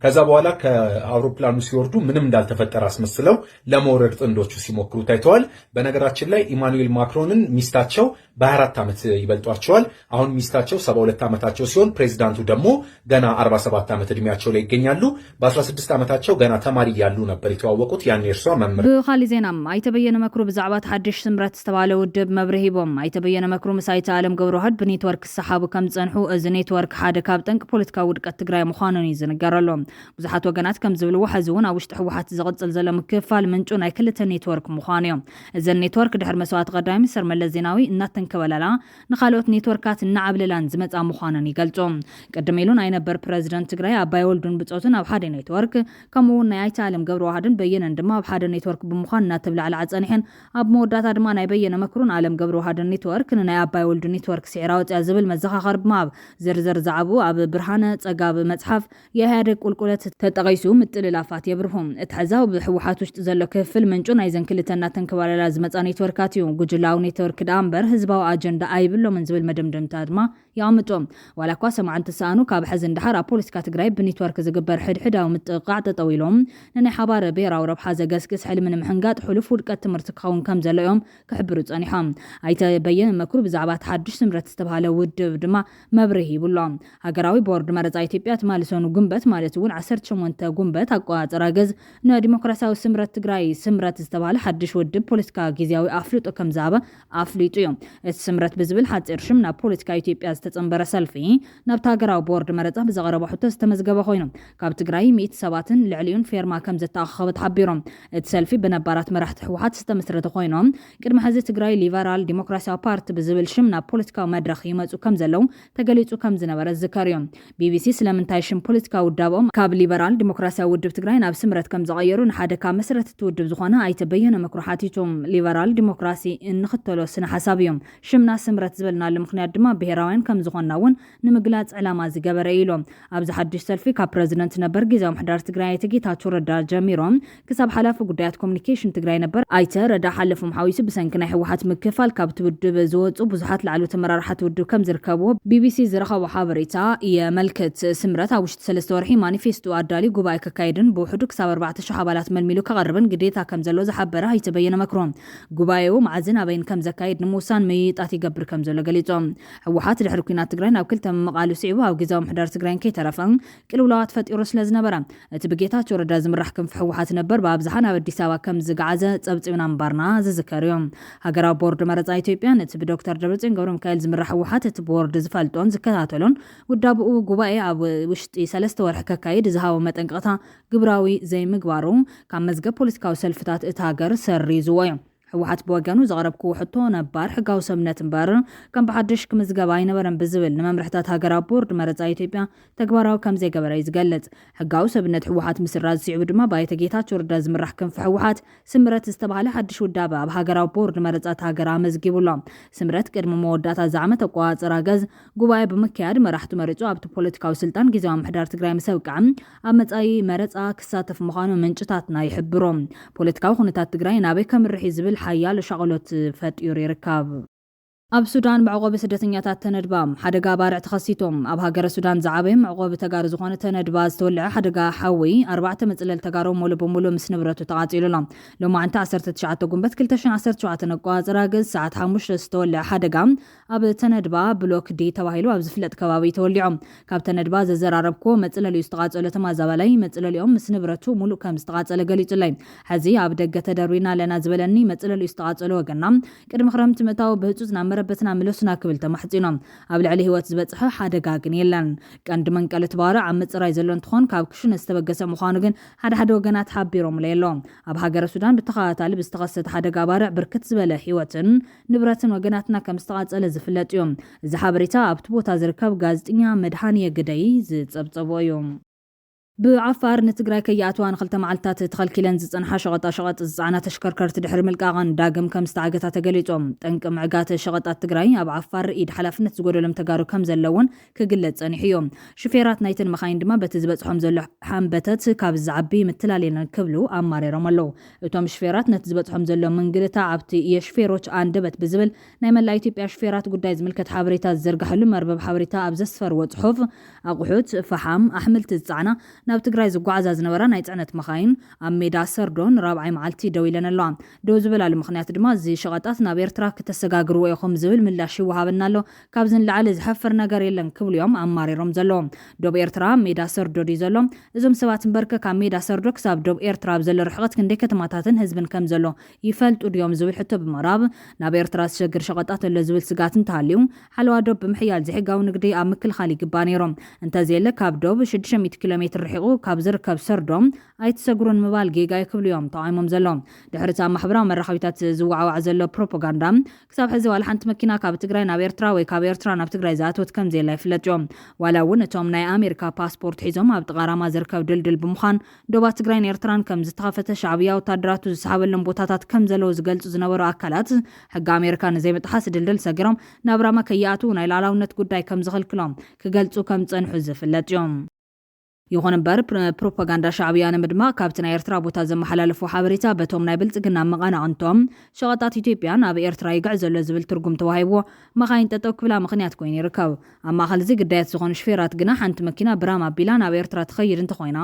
ከዛ በኋላ ከአውሮፕላኑ ሲወርዱ ምንም እንዳልተፈጠረ አስመስለው ለመውረድ ጥንዶቹ ሲሞክሩ ታይተዋል። በነገራችን ላይ ኢማኑኤል ማክሮንን ሚስታቸው በ24 ዓመት ይበልጧቸዋል። አሁን ሚስታቸው 72 ዓመታቸው ሲሆን ፕሬዚዳንቱ ደግሞ ገና 47 ዓመት እድሜያቸው ላይ ይገኛሉ። በ16 ዓመታቸው ገና ተማሪ ያሉ ነበር የተዋወቁት። ያን እርሷ መምህር። ብኻሊ ዜናም ኣይተበየነ መክሩ ብዛዕባ ሓድሽ ስምረት ዝተባለ ውድብ መብርሂ ሂቦም። ኣይተበየነ መክሩ ምስ ኣይተ ዓለም ገብረዋህድ ብኔትወርክ ዝሰሓቡ ከም ዝጸንሑ እዚ ኔትወርክ ሓደ ካብ ጠንቂ ፖለቲካዊ ውድቀት ትግራይ ምዃኑን እዩ ዝንገረሎም። ብዙሓት ወገናት ከም ዝብልዎ ሕዚ እውን ኣብ ውሽጢ ሕወሓት ዝቕፅል ዘሎ ምክፍፋል ምንጩ ናይ ክልተ ኔትወርክ ምዃኑ እዮም። እዘን ኔትወርክ ድሕሪ መስዋዕቲ ቀዳማይ ሚኒስትር መለስ ዜናዊ እናተንከበላላ ንኻልኦት ኔትወርካት እናዓብለላን ዝመፃ ምዃኑን ይገልጹ። ቅድም ኢሉ ናይ ነበር ፕሬዚደንት ትግራይ ኣባይ ወልዱን ብፆትን ኣብ ሓደ ኔትወርክ ከምኡውን ናይ ኣይተ ዓለም ገብረዋህድን በየነን ድማ ኣብ ሓደ ኔትወርክ ብምዃን እናተብላዕላ ፀኒሐን። ኣብ መወዳእታ ድማ ናይ በየነ መክሩን ዓለም ገብረዋህድን ኔትወርክ ንናይ ኣባይ ወልዱ ኔትወርክ ስዒራ ወፅያ ዝብል መዘኻኸር ብምሃብ ዝርዝር ዛዕብኡ ኣብ ብርሃነ ፀጋብ መፅሓፍ የኢህአዴግ ቁልቁለት ተጠቂሱ ምጥልላፋት የብርሁም። እቲ ሕዛብ ብሕወሓት ውሽጢ ዘሎ ክፍል ምንጩ ናይ ዘን ክልተ እናተንከባለላ ዝመፃ ኔትወርካት እዩ። ጉጅላዊ ኔትወርክ ዳ እምበር ህዝባዊ ኣጀንዳ ኣይብሎምን ዝብል መደምደምታ ድማ ይቕምጦም። ዋላ እኳ ሰማዓንቲ ተሳእኑ ካብ ሕዚ እንድሓር ኣብ ፖለቲካ ትግራይ ብኔትወርክ ዝግበር ሕድሕዳዊ ምጥቕቃዕ ጠጠው ኢሎም ንናይ ሓባር ብሄራዊ ረብሓ ዘገስግስ ሕልሚ ንምሕንጋጥ ሕሉፍ ውድቀት ትምህርቲ ክኸውን ከም ዘሎ እዮም ክሕብሩ ፀኒሖም። ኣይተበየነ መክሩ ብዛዕባ ሓድሽ ስምረት ዝተባሃለ ውድብ ድማ መብርሂ ይብሎም። ሃገራዊ ቦርድ መረፃ ኢትዮጵያ ትማልሰኑ ጉንበት ማለት እውን 18 ጉንበት ኣቆፃፅራ ገዝ ንዲሞክራሲያዊ ስምረት ትግራይ ስምረት ዝተባሃለ ሓድሽ ውድብ ፖለቲካ ጊዜያዊ ኣፍልጦ ከም ዝሃበ ኣፍሊጡ እዮም። እቲ ስምረት ብዝብል ሓፂር ሽም ናብ ፖለቲካ ኢትዮጵያ ዝተፀንበረ ሰልፊ ናብቲ ሃገራዊ ቦርድ መረፃ ብዘቐረበ ሕቶ ዝተመዝገበ ኮይኑ ካብ ትግራይ 100 ሰባትን ልዕሊኡን ፌርማ ከም ዘተኣኸበ ተሓቢሮም። እቲ ሰልፊ ብነባራት መራሕቲ ሕወሓት ዝተመስረተ ኮይኖም ቅድሚ ሕዚ ትግራይ ሊበራል ዲሞክራሲያዊ ፓርቲ ብዝብል ሽም ናብ ፖለቲካዊ መድረኽ ይመፁ ከም ዘለው ተገሊፁ ከም ዝነበረ ዝከር እዮም። ቢቢሲ ስለምንታይ ሽም ፖለቲካዊ ውዳቦም ካብ ሊበራል ዲሞክራሲያዊ ውድብ ትግራይ ናብ ስምረት ከም ዝቀየሩ ንሓደ ካብ መሰረት ትውድብ ዝኾነ ኣይተበየነ መክሮሓቲቶም ሊበራል ዲሞክራሲ እንኽተሎ ስነ ሓሳብ እዮም ሽምና ስምረት ዝበልናሉ ምክንያት ድማ ብሄራውያን ከም ዝኾንና እውን ንምግላጽ ዕላማ ዝገበረ ኢሎም ኣብዚ ሓድሽ ሰልፊ ካብ ፕረዚደንት ነበር ጊዜያዊ ምሕዳር ትግራይ ኣይተ ጌታቸው ረዳ ጀሚሮም ክሳብ ሓላፊ ጉዳያት ኮሙኒኬሽን ትግራይ ነበር ኣይተ ረዳ ሓለፎም ሓዊሱ ብሰንኪ ናይ ህወሓት ምክፋል ካብ ትውድብ ዝወፁ ብዙሓት ላዕሉ ተመራርሓ ትውድብ ከም ዝርከብዎ ቢቢሲ ዝረኸቦ ሓበሬታ የመልክት ስምረት ኣብ ውሽጢ 3 ወርሒ ማኒፌስቶ አዳሊ ጉባኤ ከካይድን በውሕዱ ክሳብ 4,000 ኣባላት መልሚሉ ከቐርብን ግዴታ ከም ዘሎ ዝሓበረ ኣይተበየነ መክሮም ጉባኤው ማዕዝን ኣበይን ከም ዘካይድ ንምውሳን መይጣት ይገብር ከም ዘሎ ገሊጾም ህወሓት ድሕሪ ኩናት ትግራይ ናብ ክልተ መቃሉ ሲዕቡ ኣብ ጊዜያዊ ምሕዳር ትግራይ ከይተረፈን ቅልውላዋት ፈጢሩ ስለዝነበረ እቲ ብጌታቸው ረዳ ዝምራሕ ክንፍ ህወሓት ነበር ብኣብዝሓ ናብ አዲስ ኣበባ ከም ዝገዓዘ ጸብጺብና እምባርና ዝዝከር እዮም ሃገራዊ ቦርድ መረፃ ኢትዮጵያን እቲ ብዶክተር ደብረጽዮን ገብረ ሚካኤል ዝምራሕ ህወሓት እቲ ቦርድ ዝፈልጦን ዝከታተሎን ውዳብኡ ጉባኤ ኣብ ውሽጢ 3 ወርሒ ከካይድ ዝሃቦ መጠንቀቕታ ግብራዊ ዘይምግባሩ ካብ መዝገብ ፖለቲካዊ ሰልፍታት እቲ ሃገር ሰሪዝዎ እዮም ህወሓት በወገኑ ዘቕረብኩ ሕቶ ነባር ሕጋዊ ሰብነት እምበር ከም ብሓድሽ ክምዝገባ ኣይነበረን ብዝብል ንመምርሕታት ሃገራዊ ቦርድ መረፃ ኢትዮጵያ ተግባራዊ ከም ዘይገበረ ይዝገልጽ ሕጋዊ ሰብነት ህወሓት ምስራዝ ሲዕቡ ድማ ባይተ ጌታቸው ረዳ ዝምራሕ ክንፊ ህወሓት ስምረት ዝተባሃለ ሓድሽ ውዳበ ኣብ ሃገራዊ ቦርድ መረፃት ሃገር ኣመዝጊቡሎ ስምረት ቅድሚ መወዳእታ ዝዓመት ኣቆፃፅራ ገዝ ጉባኤ ብምክያድ መራሕቱ መሪፁ ኣብቲ ፖለቲካዊ ስልጣን ጊዜያዊ ምሕዳር ትግራይ ምሰብቃዕ ኣብ መጻኢ መረፃ ክሳተፍ ምዃኑ ምንጭታትና ይሕብሮም ፖለቲካዊ ኩነታት ትግራይ ናበይ ከምርሒ ዝብል ሓያል ሸቕሎት ፈጢሩ ይርከብ ኣብ ሱዳን መዕቆቢ ስደተኛታት ተነድባ ሓደጋ ባርዕ ተኸሲቶም ኣብ ሃገረ ሱዳን ዝዓበየ መዕቆቢ ተጋሩ ዝኾነ ተነድባ ዝተወልዐ ሓደጋ ሓዊ 4 መጽለል ተጋሩ ሙሉ በሙሉ ምስ ንብረቱ ተቃጺሉላ ሎማዓንቲ 19 ጉንበት 2017 ኣቆፃፅራ ገዝ ሰዓት 5 ዝተወልዐ ሓደጋ ኣብ ተነድባ ብሎክ ዲ ተባሂሉ ኣብ ዝፍለጥ ከባቢ ተወሊዖም ካብ ተነድባ ዘዘራረብኮ መጽለል ዝተቃጸለ ተማዛባላይ መጽለሊኦም ምስ ንብረቱ ሙሉ ከም ዝተቃጸለ ገሊጹላይ ሕዚ ኣብ ደገ ተደርዊና ለና ዝበለኒ መጽለል ዝተቃጸለ ወገና ቅድሚ ክረምቲ ምእታው ብህጹጽ በትና ምለስና ክብል ተማሕጺኖም ኣብ ልዕሊ ህይወት ዝበጽሐ ሓደጋ ግን የለን ቀንዲ መንቀል ተባራ ኣብ ምጽራይ ዘሎ እንትኾን ካብ ክሽነ ዝተበገሰ ምዃኑ ግን ሓደ ወገናት ሓቢሮም ለየሎም ኣብ ሃገረ ሱዳን ብተኸታታሊ ብዝተኸሰተ ሓደጋ ባርዕ ብርክት ዝበለ ህይወትን ንብረትን ወገናትና ከም ዝተቃጸለ ዝፍለጥ እዮም እዚ ሓበሬታ ኣብቲ ቦታ ዝርከብ ጋዜጠኛ መድሃንየ ግደይ ዝጸብጸቦ እዮም ብዓፋር ንትግራይ ከይኣትዋን 2 መዓልታት ተኸልኪለን ዝጸንሓ ሸቐጣ ዝጸዓና ተሽከርከርቲ ድሕሪ ምልቃቐን ዳግም ከም ዝተዓገታ ተገሊጾም ጠንቂ ምዕጋት ሸቐጣት ትግራይ ኣብ ዓፋር ኢድ ሓላፍነት ዝጎደሎም ተጋሩ ከም ዘለውን ክግለጽ ጸኒሑ እዮም ሽፌራት ናይተን መኻይን ድማ በቲ ዝበጽሖም ዘሎ ሓንበተት ካብ ዝዓቢ ምትላለየን ክብሉ ኣማሪሮም ኣለዉ እቶም ሽፌራት ነቲ ዝበጽሖም ዘሎ ምንግልታ ኣብቲ የሽፌሮች አንደበት ብዝብል ናይ መላ ኢትዮጵያ ሽፌራት ጉዳይ ዝምልከት ሓበሬታ ዝዘርግሐሉ መርበብ ሓበሬታ ኣብ ዘስፈርዎ ጽሑፍ ኣቑሑት ፈሓም ኣሕምልቲ ዝጸዓና ናብ ትግራይ ዝጓዓዛ ዝነበራ ናይ ጽዕነት መኻይን ኣብ ሜዳ ሰርዶን ራብዓይ መዓልቲ ደው ኢለን ኣለዋ ደው ዝበላሉ ምክንያት ድማ እዚ ሸቐጣት ናብ ኤርትራ ከተሰጋግርዎ ኢኹም ዝብል ምላሽ ይወሃበና ኣሎ ካብ ዝንላዓለ ዝሕፍር ነገር የለን ክብሉ እዮም ኣማሪሮም ዘለዎም ዶብ ኤርትራ ሜዳ ሰርዶ ዲ ዘሎ እዞም ሰባት እንበርከ ካብ ሜዳ ሰርዶ ክሳብ ዶብ ኤርትራ ኣብ ዘሎ ርሕቀት ክንደይ ከተማታትን ህዝብን ከም ዘሎ ይፈልጡ ድዮም ዝብል ሕቶ ብምቕራብ ናብ ኤርትራ ዝሸግር ሸቐጣት ኣሎ ዝብል ስጋት እንተሃልዩ ሓለዋ ዶብ ብምሕያል ዘይሕጋዊ ንግዲ ኣብ ምክልኻል ይግባ ነይሮም እንተዘየለ ካብ ዶብ 600 ኪሎ ሜትር ርሒቑ ካብ ዝርከብ ሰርዶም ኣይተሰግሩን ምባል ጌጋ ይክብሉ እዮም ተቃይሞም ዘሎም ድሕሪታ ማሕበራዊ መራኸቢታት ዝወዓዋዕ ዘሎ ፕሮፓጋንዳ ክሳብ ሕዚ ዋላ ሓንቲ መኪና ካብ ትግራይ ናብ ኤርትራ ወይ ካብ ኤርትራ ናብ ትግራይ ዝኣትወት ከም ዘየላ ይፍለጥ እዮም ዋላ እውን እቶም ናይ ኣሜሪካ ፓስፖርት ሒዞም ኣብ ጥቃራማ ዝርከብ ድልድል ብምዃን ዶባ ትግራይን ኤርትራን ከም ዝተኸፈተ ሻዕብያ ወታደራቱ ዝሰሓበሎም ቦታታት ከም ዘለው ዝገልጹ ዝነበሩ ኣካላት ሕጊ ኣሜሪካ ንዘይምጥሓስ ድልድል ሰጊሮም ናብ ራማ ከይኣትዉ ናይ ላዕላውነት ጉዳይ ከም ዝኽልክሎም ክገልጹ ከም ጸንሑ ዝፍለጥ እዮም ይኹን እምበር ፕሮፓጋንዳ ሻዕብያ ንምድማቕ ካብቲ ናይ ኤርትራ ቦታ ዘመሓላለፉ ሓበሬታ በቶም ናይ ብልጽግና መቐናቕንቶም ሸቐጣት ኢትዮጵያ ናብ ኤርትራ ይግዕ ዘሎ ዝብል ትርጉም ተዋሂብዎ መኻይን ጠጠው ክብላ ምኽንያት ኮይኑ ይርከብ ኣብ ማእኸል እዚ ግዳያት ዝኾኑ ሽፌራት ግና ሓንቲ መኪና ብራማ ኣቢላ ናብ ኤርትራ ትኸይድ እንተኾይና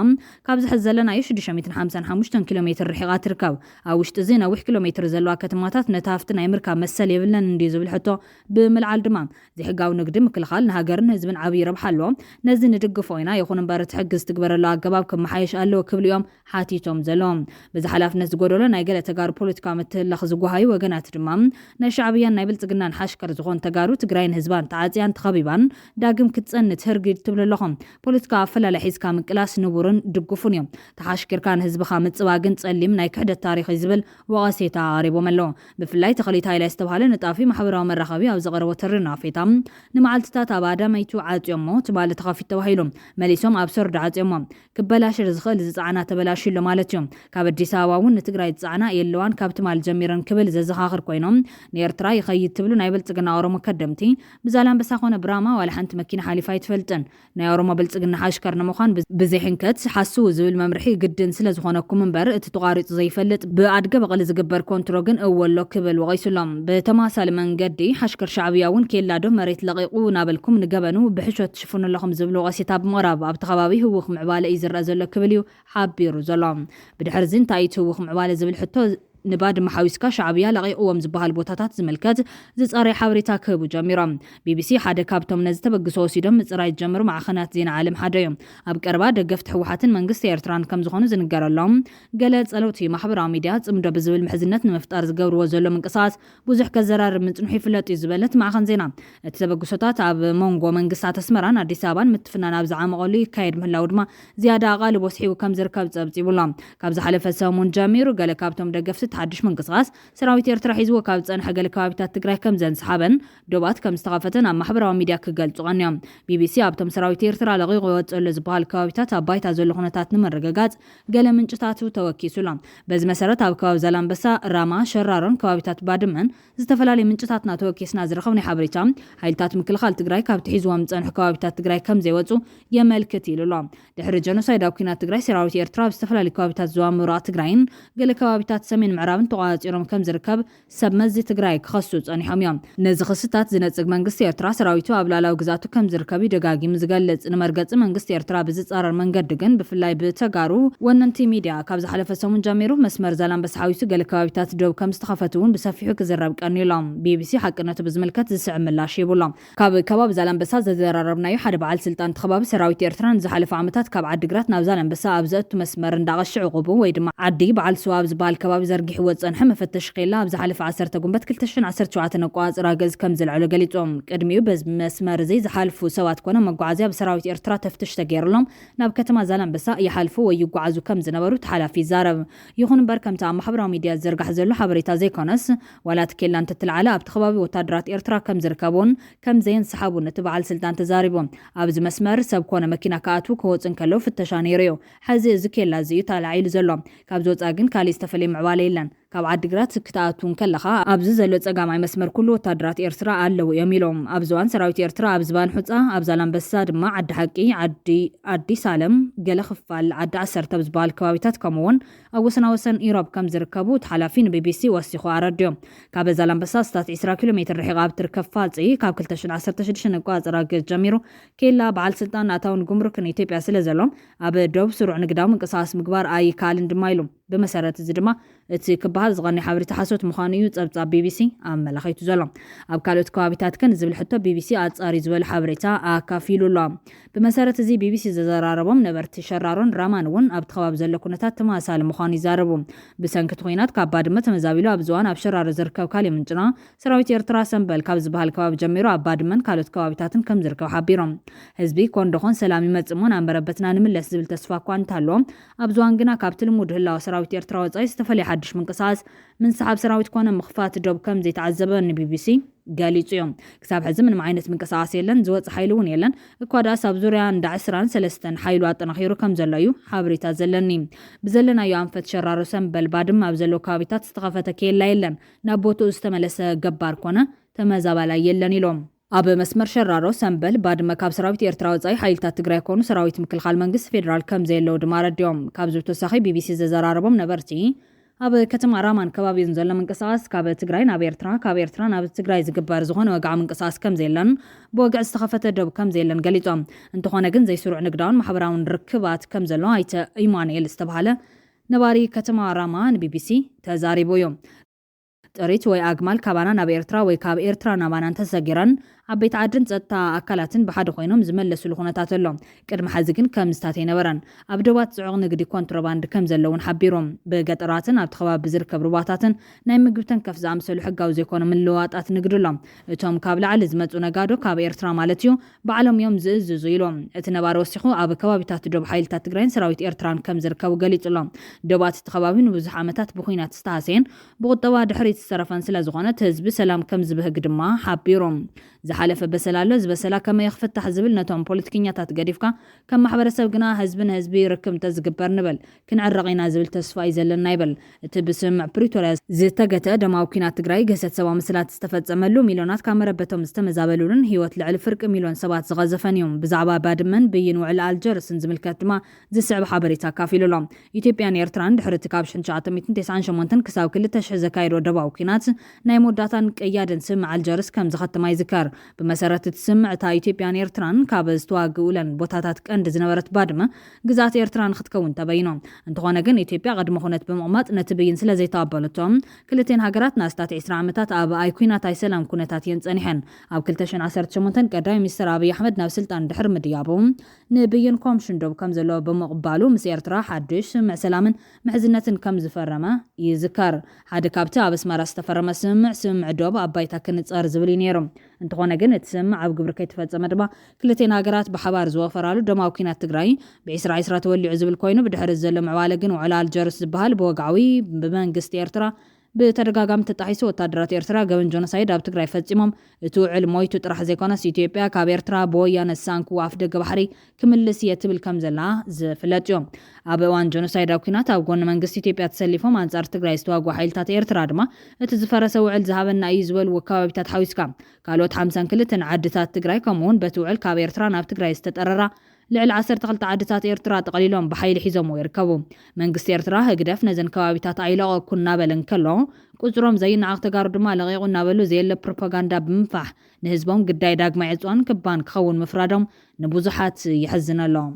ካብዚ ሕዚ ዘለና 655 ኪሎ ሜትር ርሒቓ ትርከብ ኣብ ውሽጢ እዚ ነዊሕ ኪሎ ሜትር ዘለዋ ከተማታት ነቲ ሃፍቲ ናይ ምርካብ መሰል የብለን እንዲ ዝብል ሕቶ ብምልዓል ድማ ዘይሕጋዊ ንግዲ ምክልኻል ንሃገርን ህዝብን ዓብዪ ረብሓ ኣለዎ ነዚ ንድግፎ ኢና ይኹን እምበር እቲ ሕጊ ዝትግበረሉ ኣገባብ ከመሓየሽ ኣለዎ ክብሉ እዮም ሓቲቶም ዘሎም በዚ ሓላፍነት ዝጎደሎ ናይ ገለ ተጋሩ ፖለቲካዊ ምትህልላኽ ዝጓሃዩ ወገናት ድማ ናይ ሻዕብያን ናይ ብልጽግናን ሓሽከር ዝኾኑ ተጋሩ ትግራይን ህዝባን ተዓጽያን ተኸቢባን ዳግም ክትጸንት ትህርጊድ ትብሉ ኣለኹም ፖለቲካ ኣፈላላይ ሒዝካ ምቅላስ ንቡርን ድጉፉን እዮም ተሓሽኪርካ ንህዝብኻ ምጽባግን ጸሊም ናይ ክሕደት ታሪኽ ዝብል ወቐሴታ ኣቕሪቦም ኣለዎ ብፍላይ ተኸሊት ሃይላይ ዝተባሃለ ነጣፊ ማሕበራዊ መራኸቢ ኣብ ዘቐረቦ ተሪና ፌታ ንመዓልትታት ኣብ ኣዳመይቱ ዓጽዮሞ ትባለ ተኸፊት ተባሂሉ መሊሶም ኣብ ሰርዶ ዓጽዮሞም ክበላሽር ዝኽእል ዝጻዕና ተበላሽሎ ማለት እዮም ካብ ኣዲስ ኣበባ እውን ንትግራይ ዝጻዕና የለዋን ካብ ትማል ጀሚረን ክብል ዘዘኻኽር ኮይኖም ንኤርትራ ይኸይድ ትብሉ ናይ ብልጽግና ኦሮሞ ከደምቲ ብዛላምበሳ ኾነ ብራማ ዋላ ሓንቲ መኪና ሓሊፋ ይትፈልጥን ናይ ኦሮሞ ብልጽግና ሓሽከር ንምዃን ብዘይሕንከት ሓስቡ ዝብል መምርሒ ግድን ስለ ዝኾነኩም እምበር እቲ ተቋሪጹ ዘይፈልጥ ብኣድገ በቐሊ ዝግበር ኮንትሮ ግን እወሎ ክብል ወቒሱሎም ብተማሳሊ መንገዲ ሓሽከር ሻዕብያ እውን ኬላዶ መሬት ለቂቑ ናበልኩም ንገበኑ ብሕሾት ትሽፍኑ ኣለኹም ዝብሉ ቀሲታ ብምቕራብ ኣብቲ ከባቢ ህውኽ ምዕባለ እዩ ዝረአ ዘሎ ክብል እዩ ሓቢሩ ዘሎ ብድሕሪ እዚ እንታይ እዩ ህውኽ ምዕባለ ዝብል ሕቶ ንባድ መሓዊስካ ሻዕብያ ለቂቑዎም ዝበሃል ቦታታት ዝምልከት ዝፀረየ ሓበሬታ ክህቡ ጀሚሮም ቢቢሲ ሓደ ካብቶም ነዚ ተበግሶ ወሲዶም ምፅራይ ጀምሩ ማዕኸናት ዜና ዓለም ሓደ እዮም ኣብ ቀረባ ደገፍቲ ሕወሓትን መንግስቲ ኤርትራን ከም ዝኾኑ ዝንገረሎም ገለ ጸለውቲ ማሕበራዊ ሚድያ ጽምዶ ብዝብል ምሕዝነት ንምፍጣር ዝገብርዎ ዘሎ ምንቅስቓስ ብዙሕ ከዘራርብ ምጽንሑ ይፍለጥ እዩ ዝበለት ማዕኸን ዜና እቲ ተበግሶታት ኣብ መንጎ መንግስታት ኣስመራን ኣዲስ ኣበባን ምትፍናን ኣብ ዝዓመቐሉ ይካየድ ምህላው ድማ ዝያዳ ኣቓልቦ ወስሒቡ ከም ዝርከብ ጸብጺቡሎም ካብ ዝሓለፈ ሰሙን ጀሚሩ ገለ ካብቶም ደገፍቲ ሓድሽ መንቅስቓስ ሰራዊት ኤርትራ ሒዝዎ ካብ ዝጸንሐ ገለ ከባቢታት ትግራይ ከም ዘንሰሓበን ዶባት ከም ዝተኸፈተን ኣብ ማሕበራዊ ሚድያ ክገልጹ ቀንዮም ቢቢሲ ኣብቶም ሰራዊት ኤርትራ ለቂቑ ይወፅሉ ዝበሃል ከባቢታት ኣብ ባይታ ዘሎ ኩነታት ንምርግጋጽ ገለ ምንጭታቱ ተወኪሱሎም በዚ መሰረት ኣብ ከባቢ ዛላምበሳ ራማ ሸራሮን ከባቢታት ባድመን ዝተፈላለዩ ምንጭታትና ተወኪስና ዝረኸብናይ ሓበሬታ ሓይልታት ምክልኻል ትግራይ ካብቲ ሒዝዎም ዝጸንሑ ከባቢታት ትግራይ ከም ዘይወፁ የመልክት ኢሉሎ ድሕሪ ጀኖሳይድ ኣብ ኩናት ትግራይ ሰራዊት ኤርትራ ኣብ ዝተፈላለዩ ከባቢታት ዞባ ምብራቕ ትግራይን ገለ ከባቢታት ሰሜን ምዕራብን ተቋፂሮም ከም ዝርከብ ሰብ መዚ ትግራይ ክኸሱ ጸኒሖም እዮም ነዚ ክስታት ዝነጽግ መንግስቲ ኤርትራ ሰራዊቱ ኣብ ላዕላዊ ግዛቱ ከም ዝርከብ ደጋጊሙ ዝገልጽ ንመርገጺ መንግስቲ ኤርትራ ብዝጻረር መንገዲ ግን ብፍላይ ብተጋሩ ወነንቲ ሚድያ ካብ ዝሓለፈ ሰሙን ጀሚሩ መስመር ዛላምበሳ ሓዊሱ ገለ ከባቢታት ደው ከም ዝተኸፈቱ እውን ብሰፊሑ ክዝረብ ቀኒሎም ቢቢሲ ሓቅነቱ ብዝምልከት ዝስዕ ምላሽ ይብሎም ካብ ከባቢ ዛላምበሳ ዘዘራረብናዮ ሓደ በዓል ስልጣን ተኸባቢ ሰራዊት ኤርትራ ዝሓለፈ ዓመታት ካብ ዓዲግራት ናብ ዛላምበሳ ኣብ ዘእቱ መስመር እንዳቐሽዑ ቕቡ ወይ ድማ ዓዲ በዓል ስዋብ ዝበሃል ከባቢ ዘርጊሕ ወጸንሐ መፈተሽ ኺላ ኣብ ዝሓለፈ 10 ጉንበት 2017 ኣቋጽራ ገዝ ከም ዝልዕሉ ገሊጾም ቅድሚኡ በዚ መስመር እዚ ዝሓልፉ ሰባት ኮነ መጓዓዝያ ብሰራዊት ኤርትራ ተፍትሽ ተገይሩሎም ናብ ከተማ ዛላምበሳ ይሓልፉ ወይ ይጓዓዙ ከም ዝነበሩ ተሓላፊ ይዛረብ ይኹን እምበር ከምቲ ኣብ ማሕበራዊ ሚድያ ዝርጋሕ ዘሎ ሓበሬታ ዘይኮነስ ዋላ ትኬላ እንተትልዓለ ኣብቲ ከባቢ ወታደራት ኤርትራ ከም ዝርከቡን ከም ዘየንሰሓቡን እቲ በዓል ስልጣን ተዛሪቦም ኣብዚ መስመር ሰብ ኮነ መኪና ከኣትው ክወፅን ከለዉ ፍተሻ ነይሩ እዩ ሕዚ እዚ ኬላ እዚ እዩ ተላዒሉ ዘሎ ካብ ዝወፃ ግን ካሊእ ዝተፈለየ ምዕባለ የለን ካብ ዓዲግራት ክትኣቱን ከለኻ ኣብዚ ዘሎ ጸጋማይ መስመር ኩሉ ወታደራት ኤርትራ ኣለዉ እዮም ኢሎም ኣብ ዝዋን ሰራዊት ኤርትራ ኣብ ዝባን ሑፃ ኣብ ዛላምበሳ ድማ ዓዲ ሓቂ ዓዲ ሳለም ገለ ክፋል ዓዲ 10 ዝበሃል ከባቢታት ከምኡውን ኣብ ወሰናወሰን ኢሮብ ከም ዝርከቡ ተሓላፊ ንቢቢሲ ወሲኹ ኣረድዮም ካብ ዛላምበሳ ስታት 20 ኪሎ ሜትር ርሒቓ ኣብ ትርከብ ፋልፂ ካብ 2016 ኣቋጽራ ገዝ ጀሚሩ ኬላ በዓል ስልጣን ኣታውን ጉምሩክን ኢትዮጵያ ስለ ዘሎም ኣብ ደቡብ ስሩዕ ንግዳዊ ምንቅስቓስ ምግባር ኣይከኣልን ድማ ኢሉ ብመሰረት እዚ ድማ እቲ ክበሃል ዝቐኒ ሓበሬታ ሓሶት ምዃኑ እዩ ጸብጻብ ቢቢሲ ኣመላኺቱ ዘሎ ኣብ ካልኦት ከባቢታት ከን ዝብል ሕቶ ቢቢሲ ኣጻሪ ዝበለ ሓበሬታ ኣካፊሉሎ ብመሰረት እዚ ቢቢሲ ዘዘራረቦም ነበርቲ ሸራሮን ራማን እውን ኣብቲ ከባቢ ዘሎ ኩነታት ተመሳሳሊ ምዃኑ ይዛረቡ ብሰንኪ እቲ ኩናት ካብ ባድመ ተመዛቢሉ ኣብ ዝዋን ኣብ ሸራሮ ዝርከብ ካሊእ ምንጭና ሰራዊት ኤርትራ ሰንበል ካብ ዝበሃል ከባቢ ጀሚሩ ኣብ ባድመን ካልኦት ከባቢታትን ከም ዝርከብ ሓቢሮም ህዝቢ ኮንዶኾን ሰላም ይመጽእ እሞ ናብ መረበትና ንምለስ ዝብል ተስፋ እኳ እንተሃለዎ ኣብ ዝዋን ግና ካብቲ ልሙድ ህላዊ ሰራዊት ኤርትራ ወጻኢ ዝተፈለየ ሓድሽ ምንቅስቓስ ምንሰሓብ ሰራዊት ኮነ ምኽፋት ዶብ ከም ዘይተዓዘበ ንቢቢሲ ገሊጹ እዮም ክሳብ ሕዚ ምንም ዓይነት ምንቅስቓስ የለን ዝወፅእ ሓይሊ እውን የለን እኳ ዳስ ኣብ ዙርያ እንዳ 23 ሓይሉ ኣጠናኺሩ ከም ዘሎ እዩ ሓበሬታ ዘለኒ ብዘለናዮ ኣንፈት ሸራሮ ሰንበል ባድመ ኣብ ዘለዎ ከባቢታት ዝተኸፈተ ኬላ የለን ናብ ቦትኡ ዝተመለሰ ገባር ኮነ ተመዛባላይ የለን ኢሎም ኣብ መስመር ሸራሮ ሰንበል ባድመ ካብ ሰራዊት ኤርትራ ወጻኢ ሓይልታት ትግራይ ኮኑ ሰራዊት ምክልኻል መንግስቲ ፌደራል ከም ዘየለው ድማ ረድዮም ካብዚ ብተወሳኺ ቢቢሲ ዘዘራረቦም ነበርቲ ኣብ ከተማ ራማን ከባቢን ዘሎ ምንቅስቓስ ካብ ትግራይ ናብ ኤርትራ ካብ ኤርትራ ናብ ትግራይ ዝግበር ዝኾነ ወግዓዊ ምንቅስቓስ ከም ዘየለን ብወግዕ ዝተኸፈተ ደብ ከም ዘየለን ገሊጾም እንተኾነ ግን ዘይስሩዕ ንግዳውን ማሕበራውን ርክባት ከም ዘሎ ኣይተ ኢማኑኤል ዝተባሃለ ነባሪ ከተማ ራማ ንቢቢሲ ተዛሪቡ እዮም ጥሪት ወይ ኣግማል ካባና ናብ ኤርትራ ወይ ካብ ኤርትራ ናባና እንተሰጊረን ዓበይቲ ዓድን ጸጥታ ኣካላትን ብሓደ ኮይኖም ዝመለሱሉ ኩነታት ኣሎ ቅድሚ ሕዚ ግን ከም ዝታት ይነበረን ኣብ ደባት ጽዑቕ ንግዲ ኮንትሮባንድ ከም ዘለውን ሓቢሮም ብገጠራትን ኣብቲ ከባቢ ዝርከብ ሩባታትን ናይ ምግቢ ተንከፍ ዝኣምሰሉ ሕጋዊ ዘይኮኑ ምልውዋጣት ንግዲ ኣሎ እቶም ካብ ላዕሊ ዝመፁ ነጋዶ ካብ ኤርትራ ማለት እዩ ባዕሎም እዮም ዝእዝዙ ኢሎም እቲ ነባሪ ወሲኹ ኣብ ከባቢታት ዶብ ሓይልታት ትግራይን ሰራዊት ኤርትራን ከም ዝርከቡ ገሊጹሎም ደባት እቲ ከባቢ ንብዙሕ ዓመታት ብኹናት ዝተሃሰየን ብቁጠባ ድሕሪት ዝተረፈን ስለ ዝኾነ ህዝቢ ሰላም ከም ዝብህግ ድማ ሓቢሮም ዝሓለፈ በሰላሎ ዝበሰላ ከመ ይኽፍታሕ ዝብል ነቶም ፖለቲከኛታት ገዲፍካ ከም ማሕበረሰብ ግና ህዝብን ህዝቢ ርክብ ተዝግበር ንበል ክንዕረቂና ዝብል ተስፋ ይዘለና ይበል እቲ ብስምዕ ፕሪቶሪያ ዝተገተ ደማዊ ኩናት ትግራይ ገሰት ሰብኣዊ ምስላት ዝተፈጸመሉ ሚልዮናት ካብ መረበቶም ዝተመዛበሉልን ህይወት ልዕሊ ፍርቂ ሚልዮን ሰባት ዝቐዘፈን እዮም ብዛዕባ ባድመን ብይን ውዕል አልጀርስን ዝምልከት ድማ ዝስዕብ ሓበሬታ ካፊሉሎም ኢትዮጵያን ኤርትራን ድሕሪ ካብ 1998 ክሳብ 2000 ዘካይዶ ደባዊ ኩናት ናይ ሞዳታን ቀያድን ስምዕ አልጀርስ ከም ዝኸተማ ይዝከር ብመሰረት እቲ ስምዕ እታ ኢትዮጵያን ኤርትራን ካብ ዝተዋግኡለን ቦታታት ቀንዲ ዝነበረት ባድመ ግዛት ኤርትራን ክትከውን ተበይኖም እንተኾነ ግን ኢትዮጵያ ቀድሞ ኩነት ብምቕማጥ ነቲ ብይን ስለ ዘይተቀበለቶም ክልቴን ሃገራት ናስታት 20 ዓመታት ኣብ ኣይ ኩናት ኣይ ሰላም ኩነታት የንጸኒሐን ኣብ 2018 ቀዳማይ ሚኒስትር አብይ አሕመድ ናብ ስልጣን ድሕር ምድያቡ ንብይን ኮሚሽን ዶብ ከም ዘሎ ብምቕባሉ ምስ ኤርትራ ሓድሽ ስምዕ ሰላምን ምሕዝነትን ከም ዝፈረመ ይዝከር ሓደ ካብቲ ኣብ ኣስመራ ዝተፈረመ ስምዕ ዶብ ኣብ ባይታ ክንጸር ዝብል ነይሩ እንተኾነ ግን እቲ ስምዕ ኣብ ግብሪ ከይተፈጸመ ድማ ክልቴን ሃገራት ብሓባር ዝወፈራሉ ደማዊ ኩናት ትግራይ ብ2020 ተወሊዑ ዝብል ኮይኑ ብድሕሪ ዘሎ ምዕባለ ግን ውዕል አልጀርስ ዝበሃል ብወግዓዊ ብመንግስቲ ኤርትራ ብተደጋጋሚ ተጣሒሱ ወታደራት ኤርትራ ገበን ጆኖሳይድ ኣብ ትግራይ ፈጺሞም እቲ ውዕል ሞይቱ ጥራሕ ዘይኮነስ ኢትዮጵያ ካብ ኤርትራ ብወያነ ሳንኩ ኣፍ ደገ ባሕሪ ክምልስ እየ ትብል ከም ዘላ ዝፍለጥ እዮም ኣብ እዋን ጆኖሳይድ ኣብ ኩናት ኣብ ጎኒ መንግስቲ ኢትዮጵያ ተሰሊፎም አንጻር ትግራይ ዝተዋግኡ ሓይልታት ኤርትራ ድማ እቲ ዝፈረሰ ውዕል ዝሃበና እዩ ዝበልዎ ከባቢታት ሓዊስካ ካልኦት 52 ዓድታት ትግራይ ከምኡውን በቲ ውዕል ካብ ኤርትራ ናብ ትግራይ ዝተጠረራ ልዕሊ 12 ዓድታት ኤርትራ ተቐሊሎም ብሓይሊ ሒዞም ይርከቡ መንግስቲ ኤርትራ ህግደፍ ነዘን ከባቢታት ኣይለቐኩን እናበለን ከሎ ቁጽሮም ዘይናዓቕ ተጋሩ ድማ ለቂቑ እናበሉ ዘየለ ፕሮፓጋንዳ ብምፋሕ ንህዝቦም ግዳይ ዳግማይ ዕፅዋን ክባን ክኸውን ምፍራዶም ንብዙሓት ይሕዝነሎም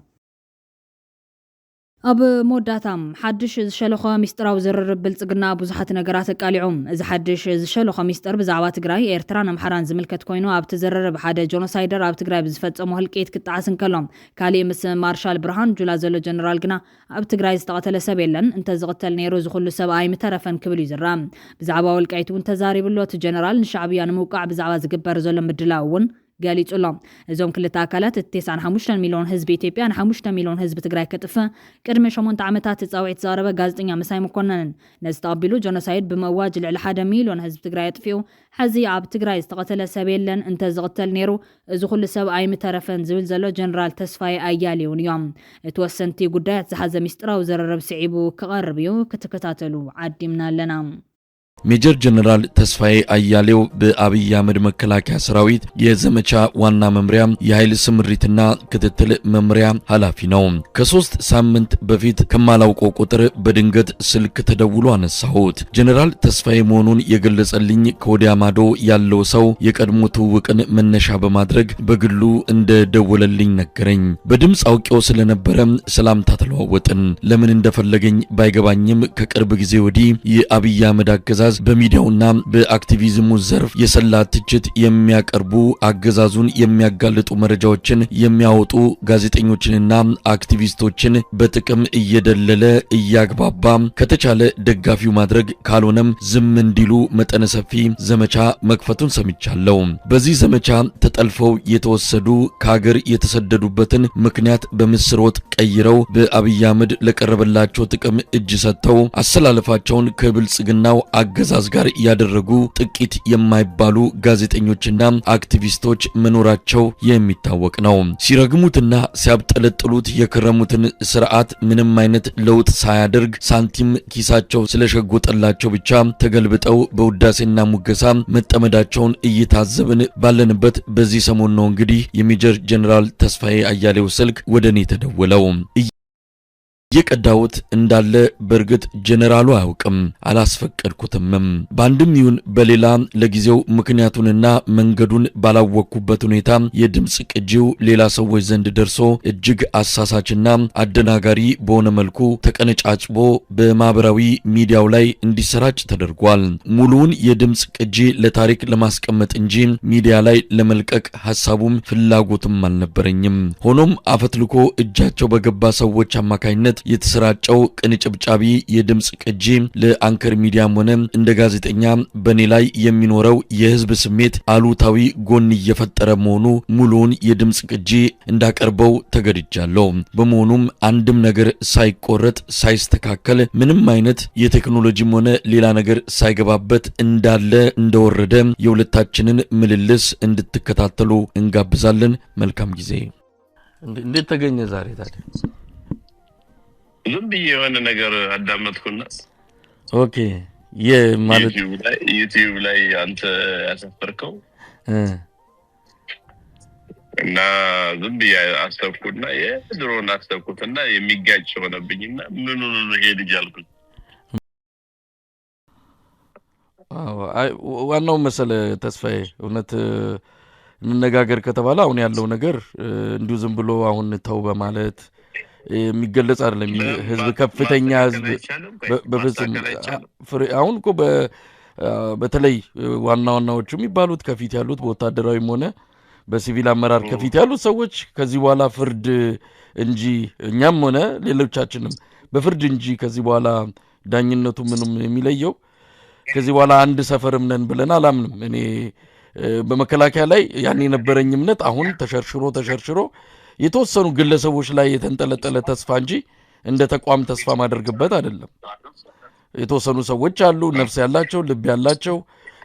ኣብ ሞዳታም ሓድሽ ዝሸለኸ ሚስጥራዊ ዝርርብ ብልጽግና ብዙሓት ነገራት ኣቃሊዑም እዚ ሓድሽ ዝሸለኸ ሚስጥር ብዛዕባ ትግራይ ኤርትራን ኣምሓራን ዝምልከት ኮይኑ ኣብቲ ዝርርብ ሓደ ጆኖሳይደር ኣብ ትግራይ ብዝፈጸሙ ህልቂት ክጣዓስን ከሎም ካሊእ ምስ ማርሻል ብርሃን ጁላ ዘሎ ጀነራል ግና ኣብ ትግራይ ዝተቐተለ ሰብ የለን እንተዝቕተል ነይሩ ዝኹሉ ሰብ ኣይምተረፈን ክብል እዩ ዝረአ ብዛዕባ ወልቃይት እውን ተዛሪብሎ እቲ ጀነራል ንሻዕብያ ንምውቃዕ ብዛዕባ ዝግበር ዘሎ ምድላው እውን ገሊጹሎም እዞም ክልተ አካላት 95 ሚሊዮን ህዝቢ ኢትዮጵያ ን5 ሚሊዮን ህዝቢ ትግራይ ከጥፍ ቅድሚ 8 ዓመታት ጻውዒት ዘቕረበ ጋዜጠኛ መሳይ መኮነንን ነዚ ተቐቢሉ ጆኖሳይድ ብምእዋጅ ልዕሊ 1 ሚሊዮን ህዝቢ ትግራይ ኣጥፊኡ ሕዚ ኣብ ትግራይ ዝተቐተለ ሰብ የለን እንተዝቕተል ነይሩ እዚ ኩሉ ሰብ ኣይምተረፈን ዝብል ዘሎ ጀነራል ተስፋይ ኣያሌውን እዮም እቲ ወሰንቲ ጉዳያት ዝሓዘ ሚስጥራዊ ዘረረብ ስዒቡ ክቐርብ እዩ ክትከታተሉ ዓዲምና ኣለና ሜጀር ጀነራል ተስፋዬ አያሌው በአብይ አህመድ መከላከያ ሰራዊት የዘመቻ ዋና መምሪያ የኃይል ስምሪትና ክትትል መምሪያ ኃላፊ ነው። ከ3 ሳምንት በፊት ከማላውቀው ቁጥር በድንገት ስልክ ተደውሎ አነሳሁት። ጀነራል ተስፋዬ መሆኑን የገለጸልኝ ከወዲያ ማዶ ያለው ሰው የቀድሞ ትውውቅን መነሻ በማድረግ በግሉ እንደደወለልኝ ነገረኝ። በድምጽ አውቄው ስለነበረ ሰላምታ ተለዋወጥን። ለምን እንደፈለገኝ ባይገባኝም ከቅርብ ጊዜ ወዲህ የአብይ አህመድ አገዛዝ በሚዲያውና በአክቲቪዝሙ ዘርፍ የሰላ ትችት የሚያቀርቡ አገዛዙን የሚያጋልጡ መረጃዎችን የሚያወጡ ጋዜጠኞችንና አክቲቪስቶችን በጥቅም እየደለለ እያግባባ ከተቻለ ደጋፊው ማድረግ ካልሆነም ዝም እንዲሉ መጠነ ሰፊ ዘመቻ መክፈቱን ሰምቻለሁ። በዚህ ዘመቻ ተጠልፈው የተወሰዱ ከሀገር የተሰደዱበትን ምክንያት በምስር ወጥ ቀይረው በአብይ አህመድ ለቀረበላቸው ጥቅም እጅ ሰጥተው አሰላለፋቸውን ከብልጽግናው አገዛዝ ጋር ያደረጉ ጥቂት የማይባሉ ጋዜጠኞችና አክቲቪስቶች መኖራቸው የሚታወቅ ነው። ሲረግሙትና ሲያብጠለጥሉት የከረሙትን ስርዓት ምንም አይነት ለውጥ ሳያደርግ ሳንቲም ኪሳቸው ስለሸጎጠላቸው ብቻ ተገልብጠው በውዳሴና ሙገሳ መጠመዳቸውን እየታዘብን ባለንበት በዚህ ሰሞን ነው እንግዲህ የሜጀር ጀነራል ተስፋዬ አያሌው ስልክ ወደኔ ተደወለው። የቀዳውት እንዳለ በርግጥ ጀነራሉ አያውቅም፣ አላስፈቀድኩትም። ባንድም ይሁን በሌላ ለጊዜው ምክንያቱንና መንገዱን ባላወቅኩበት ሁኔታ የድምጽ ቅጂው ሌላ ሰዎች ዘንድ ደርሶ እጅግ አሳሳችና አደናጋሪ በሆነ መልኩ ተቀነጫጭቦ በማህበራዊ ሚዲያው ላይ እንዲሰራጭ ተደርጓል። ሙሉውን የድምጽ ቅጂ ለታሪክ ለማስቀመጥ እንጂ ሚዲያ ላይ ለመልቀቅ ሐሳቡም ፍላጎቱም አልነበረኝም። ሆኖም አፈትልኮ እጃቸው በገባ ሰዎች አማካይነት የተሰራጨው ቅንጭብጫቢ የድምጽ ቅጂ ለአንከር ሚዲያም ሆነ እንደ ጋዜጠኛ በኔ ላይ የሚኖረው የህዝብ ስሜት አሉታዊ ጎን እየፈጠረ መሆኑ ሙሉውን የድምጽ ቅጂ እንዳቀርበው ተገድጃለሁ። በመሆኑም አንድም ነገር ሳይቆረጥ ሳይስተካከል ምንም አይነት የቴክኖሎጂም ሆነ ሌላ ነገር ሳይገባበት እንዳለ እንደወረደ የሁለታችንን ምልልስ እንድትከታተሉ እንጋብዛለን። መልካም ጊዜ። እንዴት ተገኘ ዛሬ ታዲያ? ዝም ብዬ የሆነ ነገር አዳመጥኩና ኦኬ የማለት ዩቲዩብ ላይ አንተ ያሰፈርከው እና ዝም ብዬ አስተውኩና የድሮን አስተውኩትና የሚጋጭ ሆነብኝና ምን ነው ይሄ ልጅ አልኩኝ። ዋናው መሰለ ተስፋዬ እውነት እንነጋገር ከተባለ አሁን ያለው ነገር እንዲሁ ዝም ብሎ አሁን ተው በማለት የሚገለጽ አይደለም። ህዝብ ከፍተኛ ህዝብ በፍጹም አሁን እኮ በተለይ ዋናዎቹ የሚባሉት ከፊት ያሉት በወታደራዊም ሆነ በሲቪል አመራር ከፊት ያሉት ሰዎች ከዚህ በኋላ ፍርድ እንጂ እኛም ሆነ ሌሎቻችንም በፍርድ እንጂ ከዚህ በኋላ ዳኝነቱ ምንም የሚለየው ከዚህ በኋላ አንድ ሰፈርም ነን ብለን አላምንም። እኔ በመከላከያ ላይ ያን የነበረኝ እምነት አሁን ተሸርሽሮ የተወሰኑ ግለሰቦች ላይ የተንጠለጠለ ተስፋ እንጂ እንደ ተቋም ተስፋ ማድረግበት አይደለም። የተወሰኑ ሰዎች አሉ ነፍስ ያላቸው ልብ ያላቸው።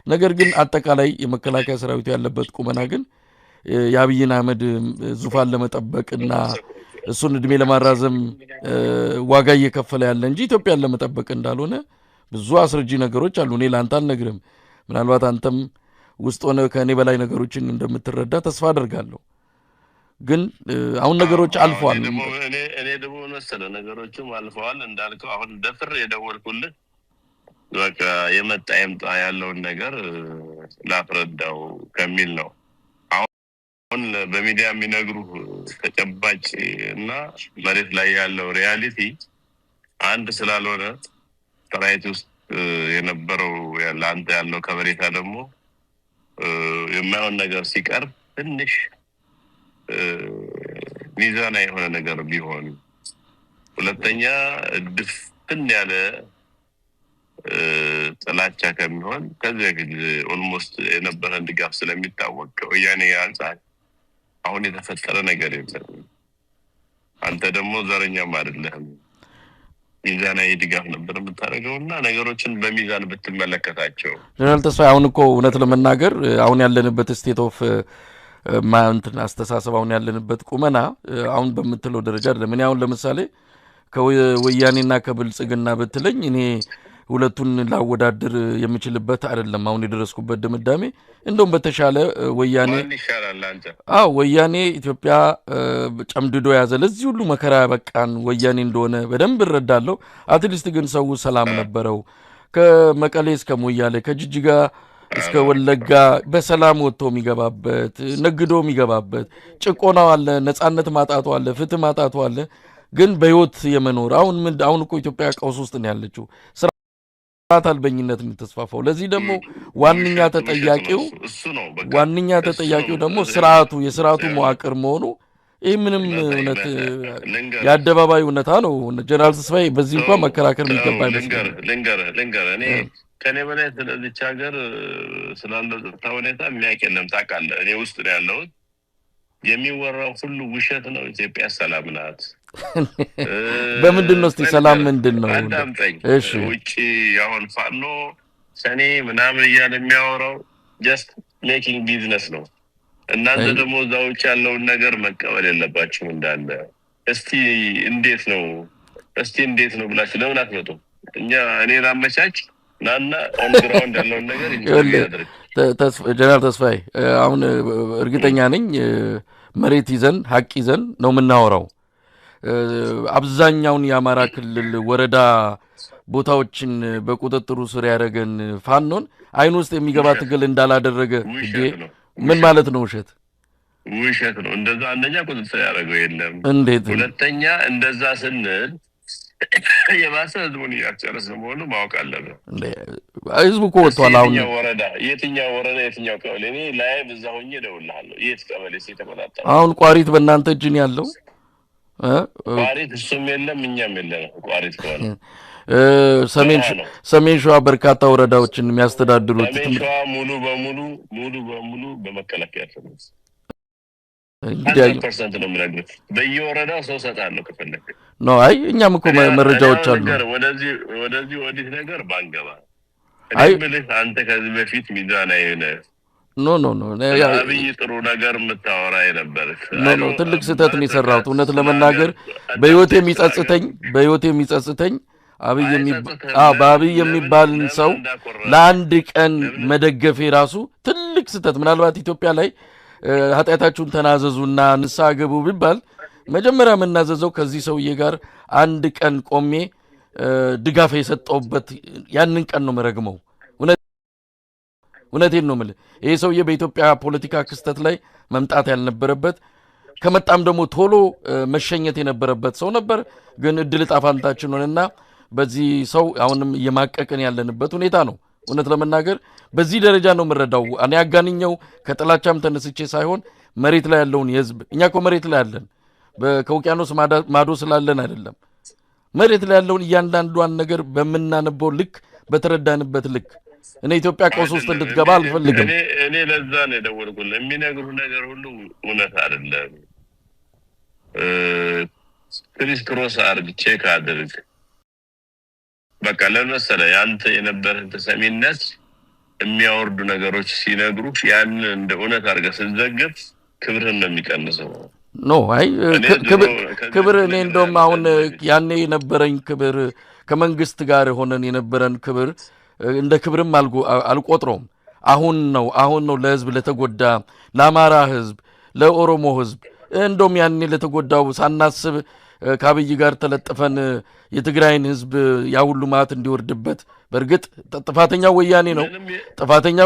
ነገር ግን አጠቃላይ የመከላከያ ሰራዊቱ ያለበት ቁመና ግን የአብይን አህመድ ዙፋን ለመጠበቅና እሱን እድሜ ለማራዘም ዋጋ እየከፈለ ያለ እንጂ ኢትዮጵያን ለመጠበቅ እንዳልሆነ ብዙ አስረጂ ነገሮች አሉ። እኔ ላንተ አልነግርም። ምናልባት አንተም ውስጥ ሆነ ከኔ በላይ ነገሮችን እንደምትረዳ ተስፋ አደርጋለሁ። ግን አሁን ነገሮች አልፈዋል። እኔ ደግሞ መሰለ ነገሮችም አልፈዋል እንዳልከው አሁን ደፍር የደወልኩልህ በቃ የመጣ ይምጣ ያለውን ነገር ላፍረዳው ከሚል ነው። አሁን በሚዲያ የሚነግሩ ተጨባጭ እና መሬት ላይ ያለው ሪያሊቲ አንድ ስላልሆነ ሰራዊት ውስጥ የነበረው ለአንተ ያለው ከበሬታ ደግሞ የማይሆን ነገር ሲቀርብ ትንሽ ሚዛና የሆነ ነገር ቢሆን፣ ሁለተኛ ድፍን ያለ ጥላቻ ከሚሆን ከዚህ በፊት ኦልሞስት የነበረን ድጋፍ ስለሚታወቅ ወያኔ አንፃር አሁን የተፈጠረ ነገር የለም። አንተ ደግሞ ዘረኛም አይደለህም። ሚዛናዊ ድጋፍ ነበር የምታደርገውና ነገሮችን በሚዛን ብትመለከታቸው ጀነራል ተስፋዬ አሁን እኮ እውነት ለመናገር አሁን ያለንበት ስቴት ኦፍ ማንትን አስተሳሰብ አሁን ያለንበት ቁመና አሁን በመተለው ደረጃ አይደለም። እኔ አሁን ለምሳሌ ከወያኔና ከብልጽግና በትለኝ እኔ ሁለቱን ላወዳድር የምችልበት አይደለም። አሁን የደረስኩበት ድምዳሜ እንደውም በተሻለ ወያኔ ይሻላል አንተ ወያኔ ኢትዮጵያ ጨምድዶ ያዘ ለዚህ ሁሉ መከራ በቃን ወያኔ እንደሆነ በደንብ እረዳለሁ። አትሊስት ግን ሰው ሰላም ነበረው። ከመቀሌ እስከ ሞያሌ ከጅጅጋ እስከ ወለጋ በሰላም ወጥቶ የሚገባበት ነግዶ የሚገባበት ጭቆናው አለ፣ ነጻነት ማጣቱ አለ፣ ፍትህ ማጣቱ አለ። ግን በህይወት የመኖር አሁን እኮ ኢትዮጵያ ቀውስ ውስጥ ነው ያለችው። ስርዓት አልበኝነት ተስፋፋው። ለዚህ ደግሞ ዋንኛ ተጠያቂው ደግሞ የስርዓቱ መዋቅር መሆኑ ይህ ምንም እውነት የአደባባይ እውነታ ነው። ጀነራል ተስፋዬ በዚህ እንኳን መከራከር የሚገባ አይመስልም። ልንገር እኔ ከኔ በላይ ስለዚች ሀገር ስላለው ጸጥታ ሁኔታ የሚያውቅ የለም። ታውቃለህ፣ እኔ ውስጥ ነው ያለሁት። የሚወራው ሁሉ ውሸት ነው። ኢትዮጵያ ሰላም ናት። በምንድን ነው እስቲ ሰላም ምንድን ነው? አዳምጠኝ። ውጪ አሁን ፋኖ ሰኔ ምናምን እያለ የሚያወራው ጀስት ሜኪንግ ቢዝነስ ነው። እናንተ ደግሞ እዛ ውጭ ያለውን ነገር መቀበል የለባችሁም እንዳለ። እስቲ እንዴት ነው ብላችሁ ለምን አትመጡም? እኔ ላመቻች ናና ኦን ግራውንድ ያለውን ነገር ይያደርግ። ጀነራል ተስፋዬ አሁን እርግጠኛ ነኝ መሬት ይዘን ሀቅ ይዘን ነው የምናወራው። አብዛኛውን የአማራ ክልል ወረዳ ቦታዎችን በቁጥጥሩ ስር ያደረገን ፋኖን አይን ውስጥ የሚገባ ትግል እንዳላደረገ ምን ማለት ነው? ውሸት ነው። እንደዛ አንደኛ ቁጥጥር ያደረገው የለም። እንዴት? ሁለተኛ እንደዛ ስንል የባሰ ህዝቡን እያስጨረስ መሆኑ ማወቅ አለብን። ህዝቡ እኮ ወጥቷል። አሁን የትኛው ወረዳ የትኛው ቀበሌ? እኔ ላይቭ እዛ ሆኜ እደውልልሃለሁ። የት ቀበሌ ሲተቆጣጣ? አሁን ቋሪት በእናንተ እጅ ነው ያለው። ቋሪት እሱም የለም እኛም የለም ቋሪት ከሆነ ሰሜን ሸዋ በርካታ ወረዳዎችን የሚያስተዳድሩት ሰሜን ሸዋ ሙሉ በሙሉ በመከላከያ ተነስ እንግዲህ 100% ነው የምነግርህ በየወረዳው ሰው ሰጣለሁ ከፈለክ ነው አይ እኛም እኮ መረጃዎች አሉ ወደዚህ ወዲህ ነገር ባንገባ እኔ ብልህ አንተ ከዚህ በፊት ሚዛን አይነ ኖ አብይ ጥሩ ነገር የምታወራ የነበር ኖ ትልቅ ስህተት ነው የሰራሁት እውነት ለመናገር በህይወቴ የሚጸጽተኝ አብይ የሚባልን ሰው ለአንድ ቀን መደገፌ ራሱ ትልቅ ስህተት ምናልባት ኢትዮጵያ ላይ ኃጢአታችሁን ተናዘዙና ንስሐ ግቡ ቢባል መጀመሪያ መናዘዘው ከዚህ ሰውዬ ጋር አንድ ቀን ቆሜ ድጋፍ የሰጠውበት ያንን ቀን ነው መረግመው እውነቴን ነው ማለት ይሄ ሰውዬ በኢትዮጵያ ፖለቲካ ክስተት ላይ መምጣት ያልነበረበት ከመጣም ደግሞ ቶሎ መሸኘት የነበረበት ሰው ነበር ግን እድል ጣፋንታችን ሆነና በዚህ ሰው አሁንም የማቀቀን ያለንበት ሁኔታ ነው እውነት ለመናገር በዚህ ደረጃ ነው መረዳው እኔ ያጋንኘው ከጥላቻም ተነስቼ ሳይሆን መሬት ላይ ያለውን የህዝብ እኛ እኮ መሬት ላይ ያለን ከውቅያኖስ ማዶ ስላለን አይደለም መሬት ላይ ያለውን እያንዳንዷን ነገር በመናነበው ልክ በተረዳንበት ልክ እኔ ኢትዮጵያ ቀውስ ውስጥ እንድትገባ አልፈልግም እኔ ለዛ ነው የደወልኩልህ የሚነግሩ ነገር ሁሉ እውነት አይደለም ክሪስ አርግ ቼክ አድርግ በቃ ለምሳሌ ያንተ የነበረን ተሰሚነት የሚያወርዱ ነገሮች ሲነግሩ ያን እንደ እውነት አድርገህ ስትዘግብ ክብርህን ነው የሚቀንሰው ኖ አይ ክብር እኔ እንደውም አሁን ያኔ የነበረኝ ክብር ከመንግስት ጋር ሆነን የነበረን ክብር እንደ ክብርም አልቆጥሮም አሁን ነው ለህዝብ ለተጎዳ ለአማራ ህዝብ ለኦሮሞ ህዝብ እንደውም ያኔ ለተጎዳው ሳናስብ ከአብይ ጋር ተለጥፈን የትግራይን ህዝብ ያ ሁሉ ማት እንዲወርድበት በርግጥ ጥፋተኛ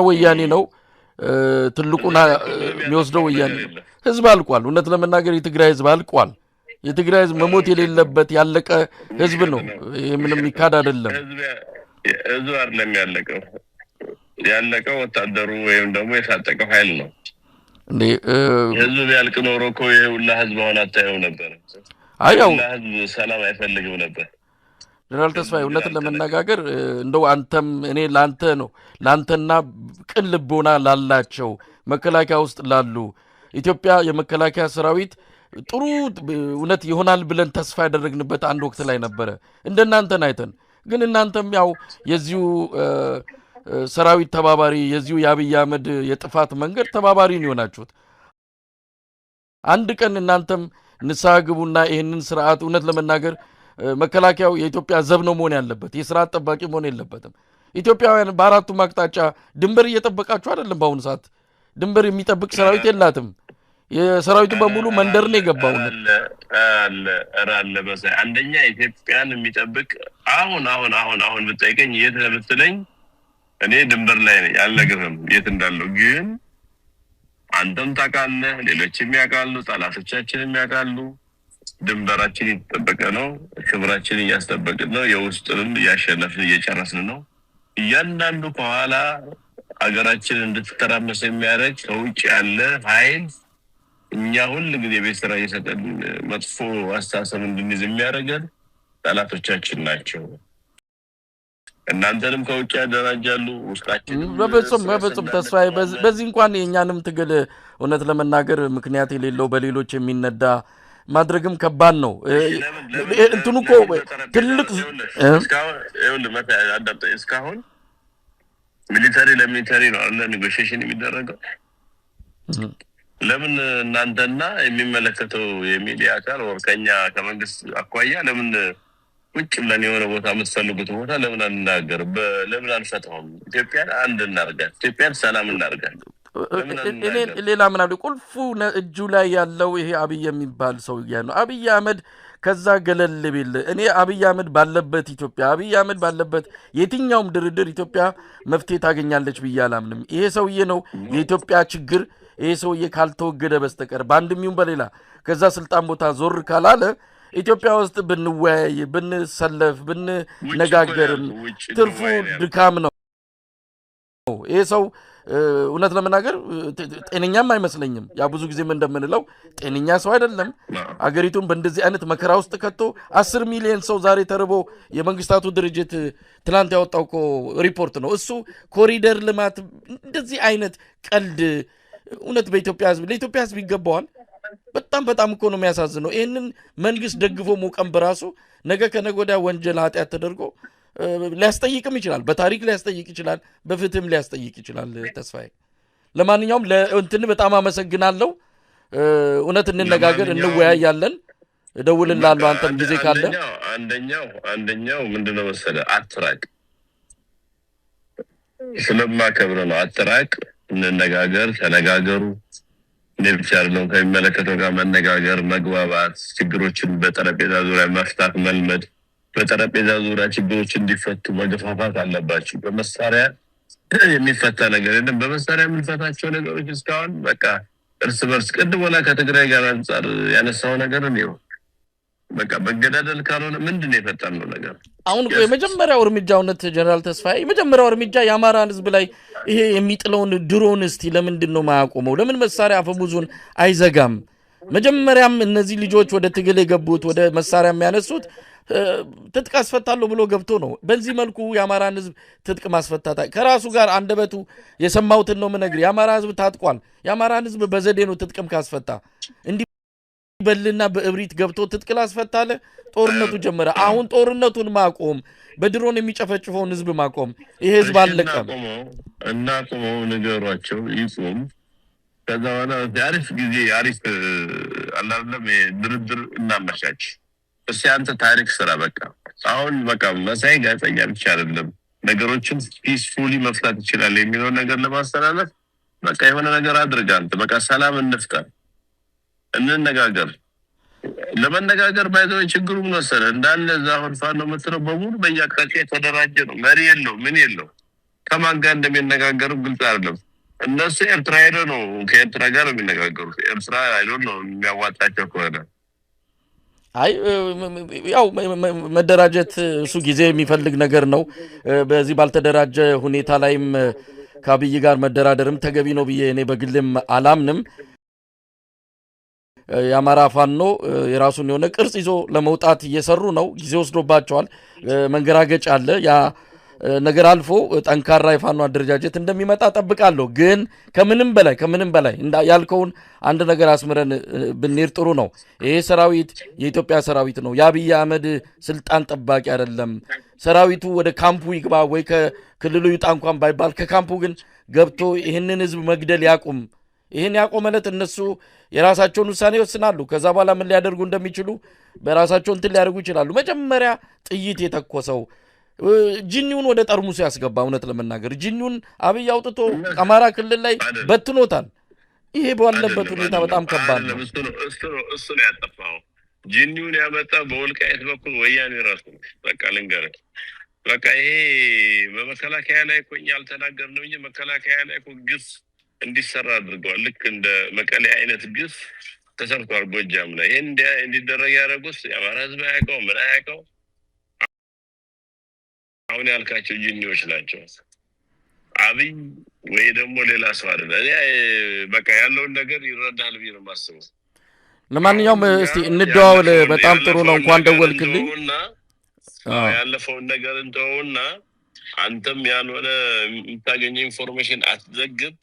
ወያኔ ነው ትልቁና የሚወስደው ወያኔ ህዝብ አልቋል እውነት ለመናገር የትግራይ ህዝብ አልቋል የትግራይ ህዝብ መሞት የሌለበት ያለቀ ህዝብ ነው ምንም ይካድ አይደለም ህዝብ አይደለም ያለቀው ወታደሩ ወይም ደግሞ የታጠቀው ኃይል ነው እንዴ ህዝብ ያልቅ ኖሮ እኮ የሁላ ህዝብ ሆነ አታየው ነበር አያው ህዝብ ሰላም አይፈልግም ነበር ጀነራል ተስፋዬ እውነት ለመናገር እንደው አንተም እኔ ላንተና ቅን ልቦና ላላቸው መከላከያ ውስጥ ላሉ ኢትዮጵያ የመከላከያ ሰራዊት ጥሩ እውነት ይሆናል ብለን ተስፋ ያደረግንበት አንድ ወቅት ላይ ነበር እንደናንተ አይተን ግን እናንተም ያው የዚሁ ሰራዊት ተባባሪ የዚሁ የአብይ አህመድ የጥፋት መንገድ ተባባሪ ነው የሆናችሁት አንድ ቀን እናንተም ንስሐ ግቡና ይሄንን ስርዓት እውነት ለመናገር መከላከያው የኢትዮጵያ ዘብ ነው መሆን ያለበት የስርዓት ጠባቂ መሆን የለበትም ኢትዮጵያውያን በአራቱ ማቅጣጫ ድንበር እየጠበቃችሁ አይደለም በአሁኑ ሰዓት ድንበር የሚጠብቅ ሰራዊት የላትም የሰራዊቱ በሙሉ መንደር ነው የገባው አለ በዛ አንደኛ ኢትዮጵያን የሚጠብቅ አሁን ብትጠይቀኝ የት ለምትለኝ እኔ ድንበር ላይ ነኝ አልነግርህም የት እንዳለው ግን አንተም ታውቃለህ ሌሎችም ያውቃሉ ጠላቶቻችንም ያውቃሉ ድንበራችን ይተጠበቀ ነው ክብራችን እያስጠበቅን ነው የውስጥንም ያሸነፍን እየጨረስን ነው እያንዳንዱ ከኋላ አገራችን እንድትተራመስ የሚያደርግ ከውጭ ያለ ኃይል እኛ ሁሉ ጊዜ በስራ እየሰጠን መጥፎ አስተሳሰብ እንድንይዝ የሚያደርገን ጠላቶቻችን ናቸው እናንተንም ከውጭ ያደራጃሉ ውስጣችን በፍጹም ተስፋዬ በዚህ እንኳን የኛንም ትግል እውነት ለመናገር ምክንያት የሌለው በሌሎች የሚነዳ ማድረግም ከባድ ነው እንትኑ እኮ ትልቅ እስካሁን ሚሊታሪ ነው አለ ኔጎሺዬሽን የሚደረገው ለምን እናንተና የሚመለከተው የሚዲያ አካል ወርቀኛ ከመንግስት አኳያ ለምን ውጭ ብለን የሆነ ቦታ የምትፈልጉት ቦታ ለምን አንናገር ለምን አንፈታውም ኢትዮጵያን አንድ እናርጋት ኢትዮጵያን ሰላም እናርጋት ሌላ ምን አለ ቁልፉ እጁ ላይ ያለው ይሄ አብይ የሚባል ሰው ነው አብይ አህመድ ከዛ ገለል ቢል እኔ አብይ አህመድ ባለበት ኢትዮጵያ አብይ አህመድ ባለበት የትኛውም ድርድር ኢትዮጵያ መፍትሄ ታገኛለች ብያላምንም ይሄ ሰውዬ ነው የኢትዮጵያ ችግር ይሄ ሰውዬ ካልተወገደ በስተቀር ባንድም ይሁን በሌላ ከዛ ስልጣን ቦታ ዞር ካላለ ኢትዮጵያ ውስጥ ብንወያይ ብንሰለፍ ብንነጋገር ትርፉ ድካም ነው ይሄ ሰው እውነት ለመናገር ጤነኛም አይመስለኝም። ያ ብዙ ጊዜም እንደምንለው ጤነኛ ሰው አይደለም። አገሪቱን በእንደዚህ አይነት መከራ ውስጥ ከቶ 10 ሚሊዮን ሰው ዛሬ ተርቦ የመንግስታቱ ድርጅት ትላንት ያወጣው እኮ ሪፖርት ነው እሱ ኮሪደር ልማት እንደዚህ አይነት ቀልድ እውነት በኢትዮጵያ ህዝብ ለኢትዮጵያ ህዝብ ይገባዋል? በጣም እኮ ነው የሚያሳዝነው። ይህንን መንግስት ደግፎ ሞቀም በራሱ ነገ ከነገ ወዲያ ወንጀል ኃጢአት ተደርጎ ሊያስጠይቅም ይችላል። በታሪክ ሊያስጠይቅ ይችላል፣ በፍትህም ሊያስጠይቅ ይችላል። ተስፋዬ ለማንኛውም ለእንትን በጣም አመሰግናለሁ። እውነት እንነጋገር፣ እንወያያለን። እደውልልሃለሁ አንተም ጊዜ ካለ። አንደኛው ምንድነው መሰለህ አትራቅ፣ ስለማከብር ነው። አትራቅ፣ እንነጋገር፣ ተነጋገሩ። ለብቻ አይደለም ከሚመለከተው ጋር መነጋገር፣ መግባባት፣ ችግሮችን በጠረጴዛ ዙሪያ መፍታት መልመድ፣ በጠረጴዛ ዙሪያ ችግሮች እንዲፈቱ መገፋፋት አለባችሁ። በመሳሪያ የሚፈታ ነገር የለም። በመሳሪያ የምንፈታቸው ነገሮች እስካሁን በቃ እርስ በርስ ቅድም ወላ ከትግራይ ጋር አንጻር ያነሳው ነገር ነው። በቃ በገዳደል ካልሆነ ምንድነው የፈጠነው ነገር? አሁን የመጀመሪያው እርምጃ እውነት ጀነራል ተስፋዬ የመጀመሪያው እርምጃ የአማራን ህዝብ ላይ ይሄ የሚጥለውን ድሮን እስቲ ለምንድን ነው ማያቆመው? ለምን መሳሪያ አፈሙዙን አይዘጋም? መጀመሪያም እነዚህ ልጆች ወደ ትግል የገቡት ወደ መሳሪያ የሚያነሱት ትጥቅ አስፈታለሁ ብሎ ገብቶ ነው። በዚህ መልኩ የአማራን ህዝብ ትጥቅ ማስፈታታ ከራሱ ጋር አንደበቱ የሰማውትን ነው ምነግር። የአማራ ህዝብ ታጥቋል። የአማራን ህዝብ በዘዴ ነው ትጥቅም ካስፈታ እንዲ በልና በእብሪት ገብቶ ትጥቅ ላስፈታለ ጦርነቱ ጀመረ። አሁን ጦርነቱን ማቆም፣ በድሮን የሚጨፈጭፈውን ህዝብ ማቆም። ይሄ ህዝብ አለቀም እና ቆመው ነገሯቸው ይቆም። ከዛ በኋላ አሪፍ ጊዜ አሪፍ አላለም ድርድር እናመቻች። እሺ አንተ ታሪክ ስራ በቃ አሁን በቃ መሳይ ጋዜጠኛ ብቻ አይደለም ነገሮችን ፒስፉሊ መፍታት ይችላል የሚለው ነገር ለማስተላለፍ በቃ የሆነ ነገር አድርግ። አንተ በቃ ሰላም እንፍጠር፣ እንነጋገር። ለመነጋገር ባይዘው ችግሩ ምን መሰለህ እንዳለ ዛሁን ፋኖ መጥተው በሙሉ በየአቅጣጫው የተደራጀ ነው። መሪ የለው ምን የለው። ከማን ጋር እንደሚነጋገሩ ግልጽ አይደለም። እነሱ ኤርትራ ሄደው ነው ከኤርትራ ጋር የሚነጋገሩት። ኤርትራ አይዶን ነው የሚያዋጣቸው ከሆነ አይ ያው መደራጀት እሱ ጊዜ የሚፈልግ ነገር ነው። በዚህ ባልተደራጀ ሁኔታ ላይም ከአብይ ጋር መደራደርም ተገቢ ነው ብዬ እኔ በግልም አላምንም። የአማራ ፋኖ የራሱን የሆነ ቅርጽ ይዞ ለመውጣት እየሰሩ ነው። ጊዜ ወስዶባቸዋል። መንገራገጭ አለ። ያ ነገር አልፎ ጠንካራ የፋኖ አደረጃጀት እንደሚመጣ ጠብቃለሁ። ግን ከምንም በላይ ያልከውን አንድ ነገር አስምረን ብንሄድ ጥሩ ነው። ይሄ ሰራዊት የኢትዮጵያ ሰራዊት ነው። የአብይ አህመድ ስልጣን ጠባቂ አይደለም። ሰራዊቱ ወደ ካምፑ ይግባ ወይ ከክልሉ ይውጣ እንኳን ባይባል ከካምፑ ግን ገብቶ ይህንን ህዝብ መግደል ያቁም። ይህን ያቆመለት እነሱ የራሳቸውን ውሳኔ ይወስናሉ። ከዛ በኋላ ምን ሊያደርጉ እንደሚችሉ በራሳቸው እንትን ሊያደርጉ ይችላሉ። መጀመሪያ ጥይት የተኮሰው ጅኒውን ወደ ጠርሙሱ ያስገባ። እውነት ለመናገር ጅኒውን አብይ አውጥቶ አማራ ክልል ላይ በትኖታል። ይሄ ባለበት ሁኔታ በጣም ከባድ ነው። እሱ ነው ያጠፋው። ጅኒውን ያመጣ በወልቃይት በኩል ወያኔ ራሱ በቃ ልንገርህ በቃ ይሄ በመከላከያ ላይ እኮ እኛ አልተናገርንም እንጂ መከላከያ ላይ እኮ ግፍ እንዲሰራ አድርገዋል። ልክ እንደ መቀሌ አይነት ግፍ ተሰርቷል ጎጃም ላይ። ይሄን እንዲደረግ ያደረጉት የአማራ ህዝብ አያውቀው ምን አያውቀው። አሁን ያልካቸው ጅኒዎች ናቸው። አብይ ወይ ደግሞ ሌላ ሰው አይደለም። እኔ በቃ ያለውን ነገር ይረዳል ብዬ ነው የማስበው። ለማንኛውም እስቲ እንደዋወል። በጣም ጥሩ ነው። እንኳን ደወልክልኝ። ያለፈውን ነገር እንተውና አንተም ያልሆነ የምታገኘው ኢንፎርሜሽን አትዘግብ፣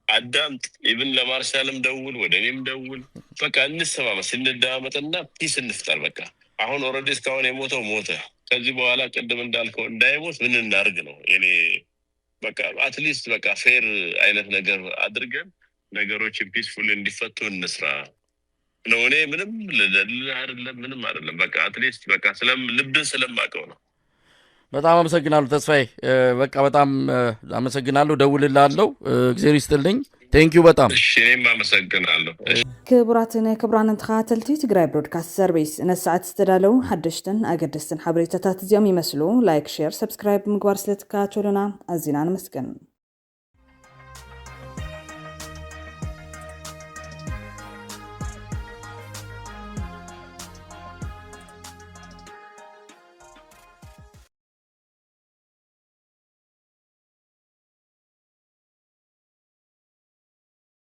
አዳምጥ። ኢቭን ለማርሻልም ደውል፣ ወደ እኔም ደውል። በቃ እንሰማማ፣ እንደማመጥና ፒስ እንፍጠር። በቃ አሁን ኦልሬዲ እስካሁን የሞተው ሞተ። ከዚህ በኋላ ቅድም እንዳልከው እንዳይሞት ምን እናርግ ነው እኔ በቃ አትሊስት በቃ ፌር አይነት ነገር አድርገን ነገሮችን ፒስፉል እንዲፈቱ እንስራ ነው። እኔ ምንም ምንም አይደለም። በቃ አትሊስት በቃ ልብን ስለማቀው ነው። በጣም አመሰግናለሁ ተስፋዬ። በቃ በጣም አመሰግናለሁ። ደውልልሃለሁ። እግዚአብሔር ይስጥልኝ። ቴንኪዩ በጣም እሺ። እኔም አመሰግናለሁ። ክቡራትን ተኸታተልቲ ትግራይ ብሮድካስት ሰርቪስ ነሰዓት ዝተዳለው ሓደሽትን ኣገደስትን ሓበሬታታት እዚኦም ይመስሉ። ላይክ፣ ሼር፣ ሰብስክራይብ ምግባር ስለትከታተሉና ኣዝና ንመስገን።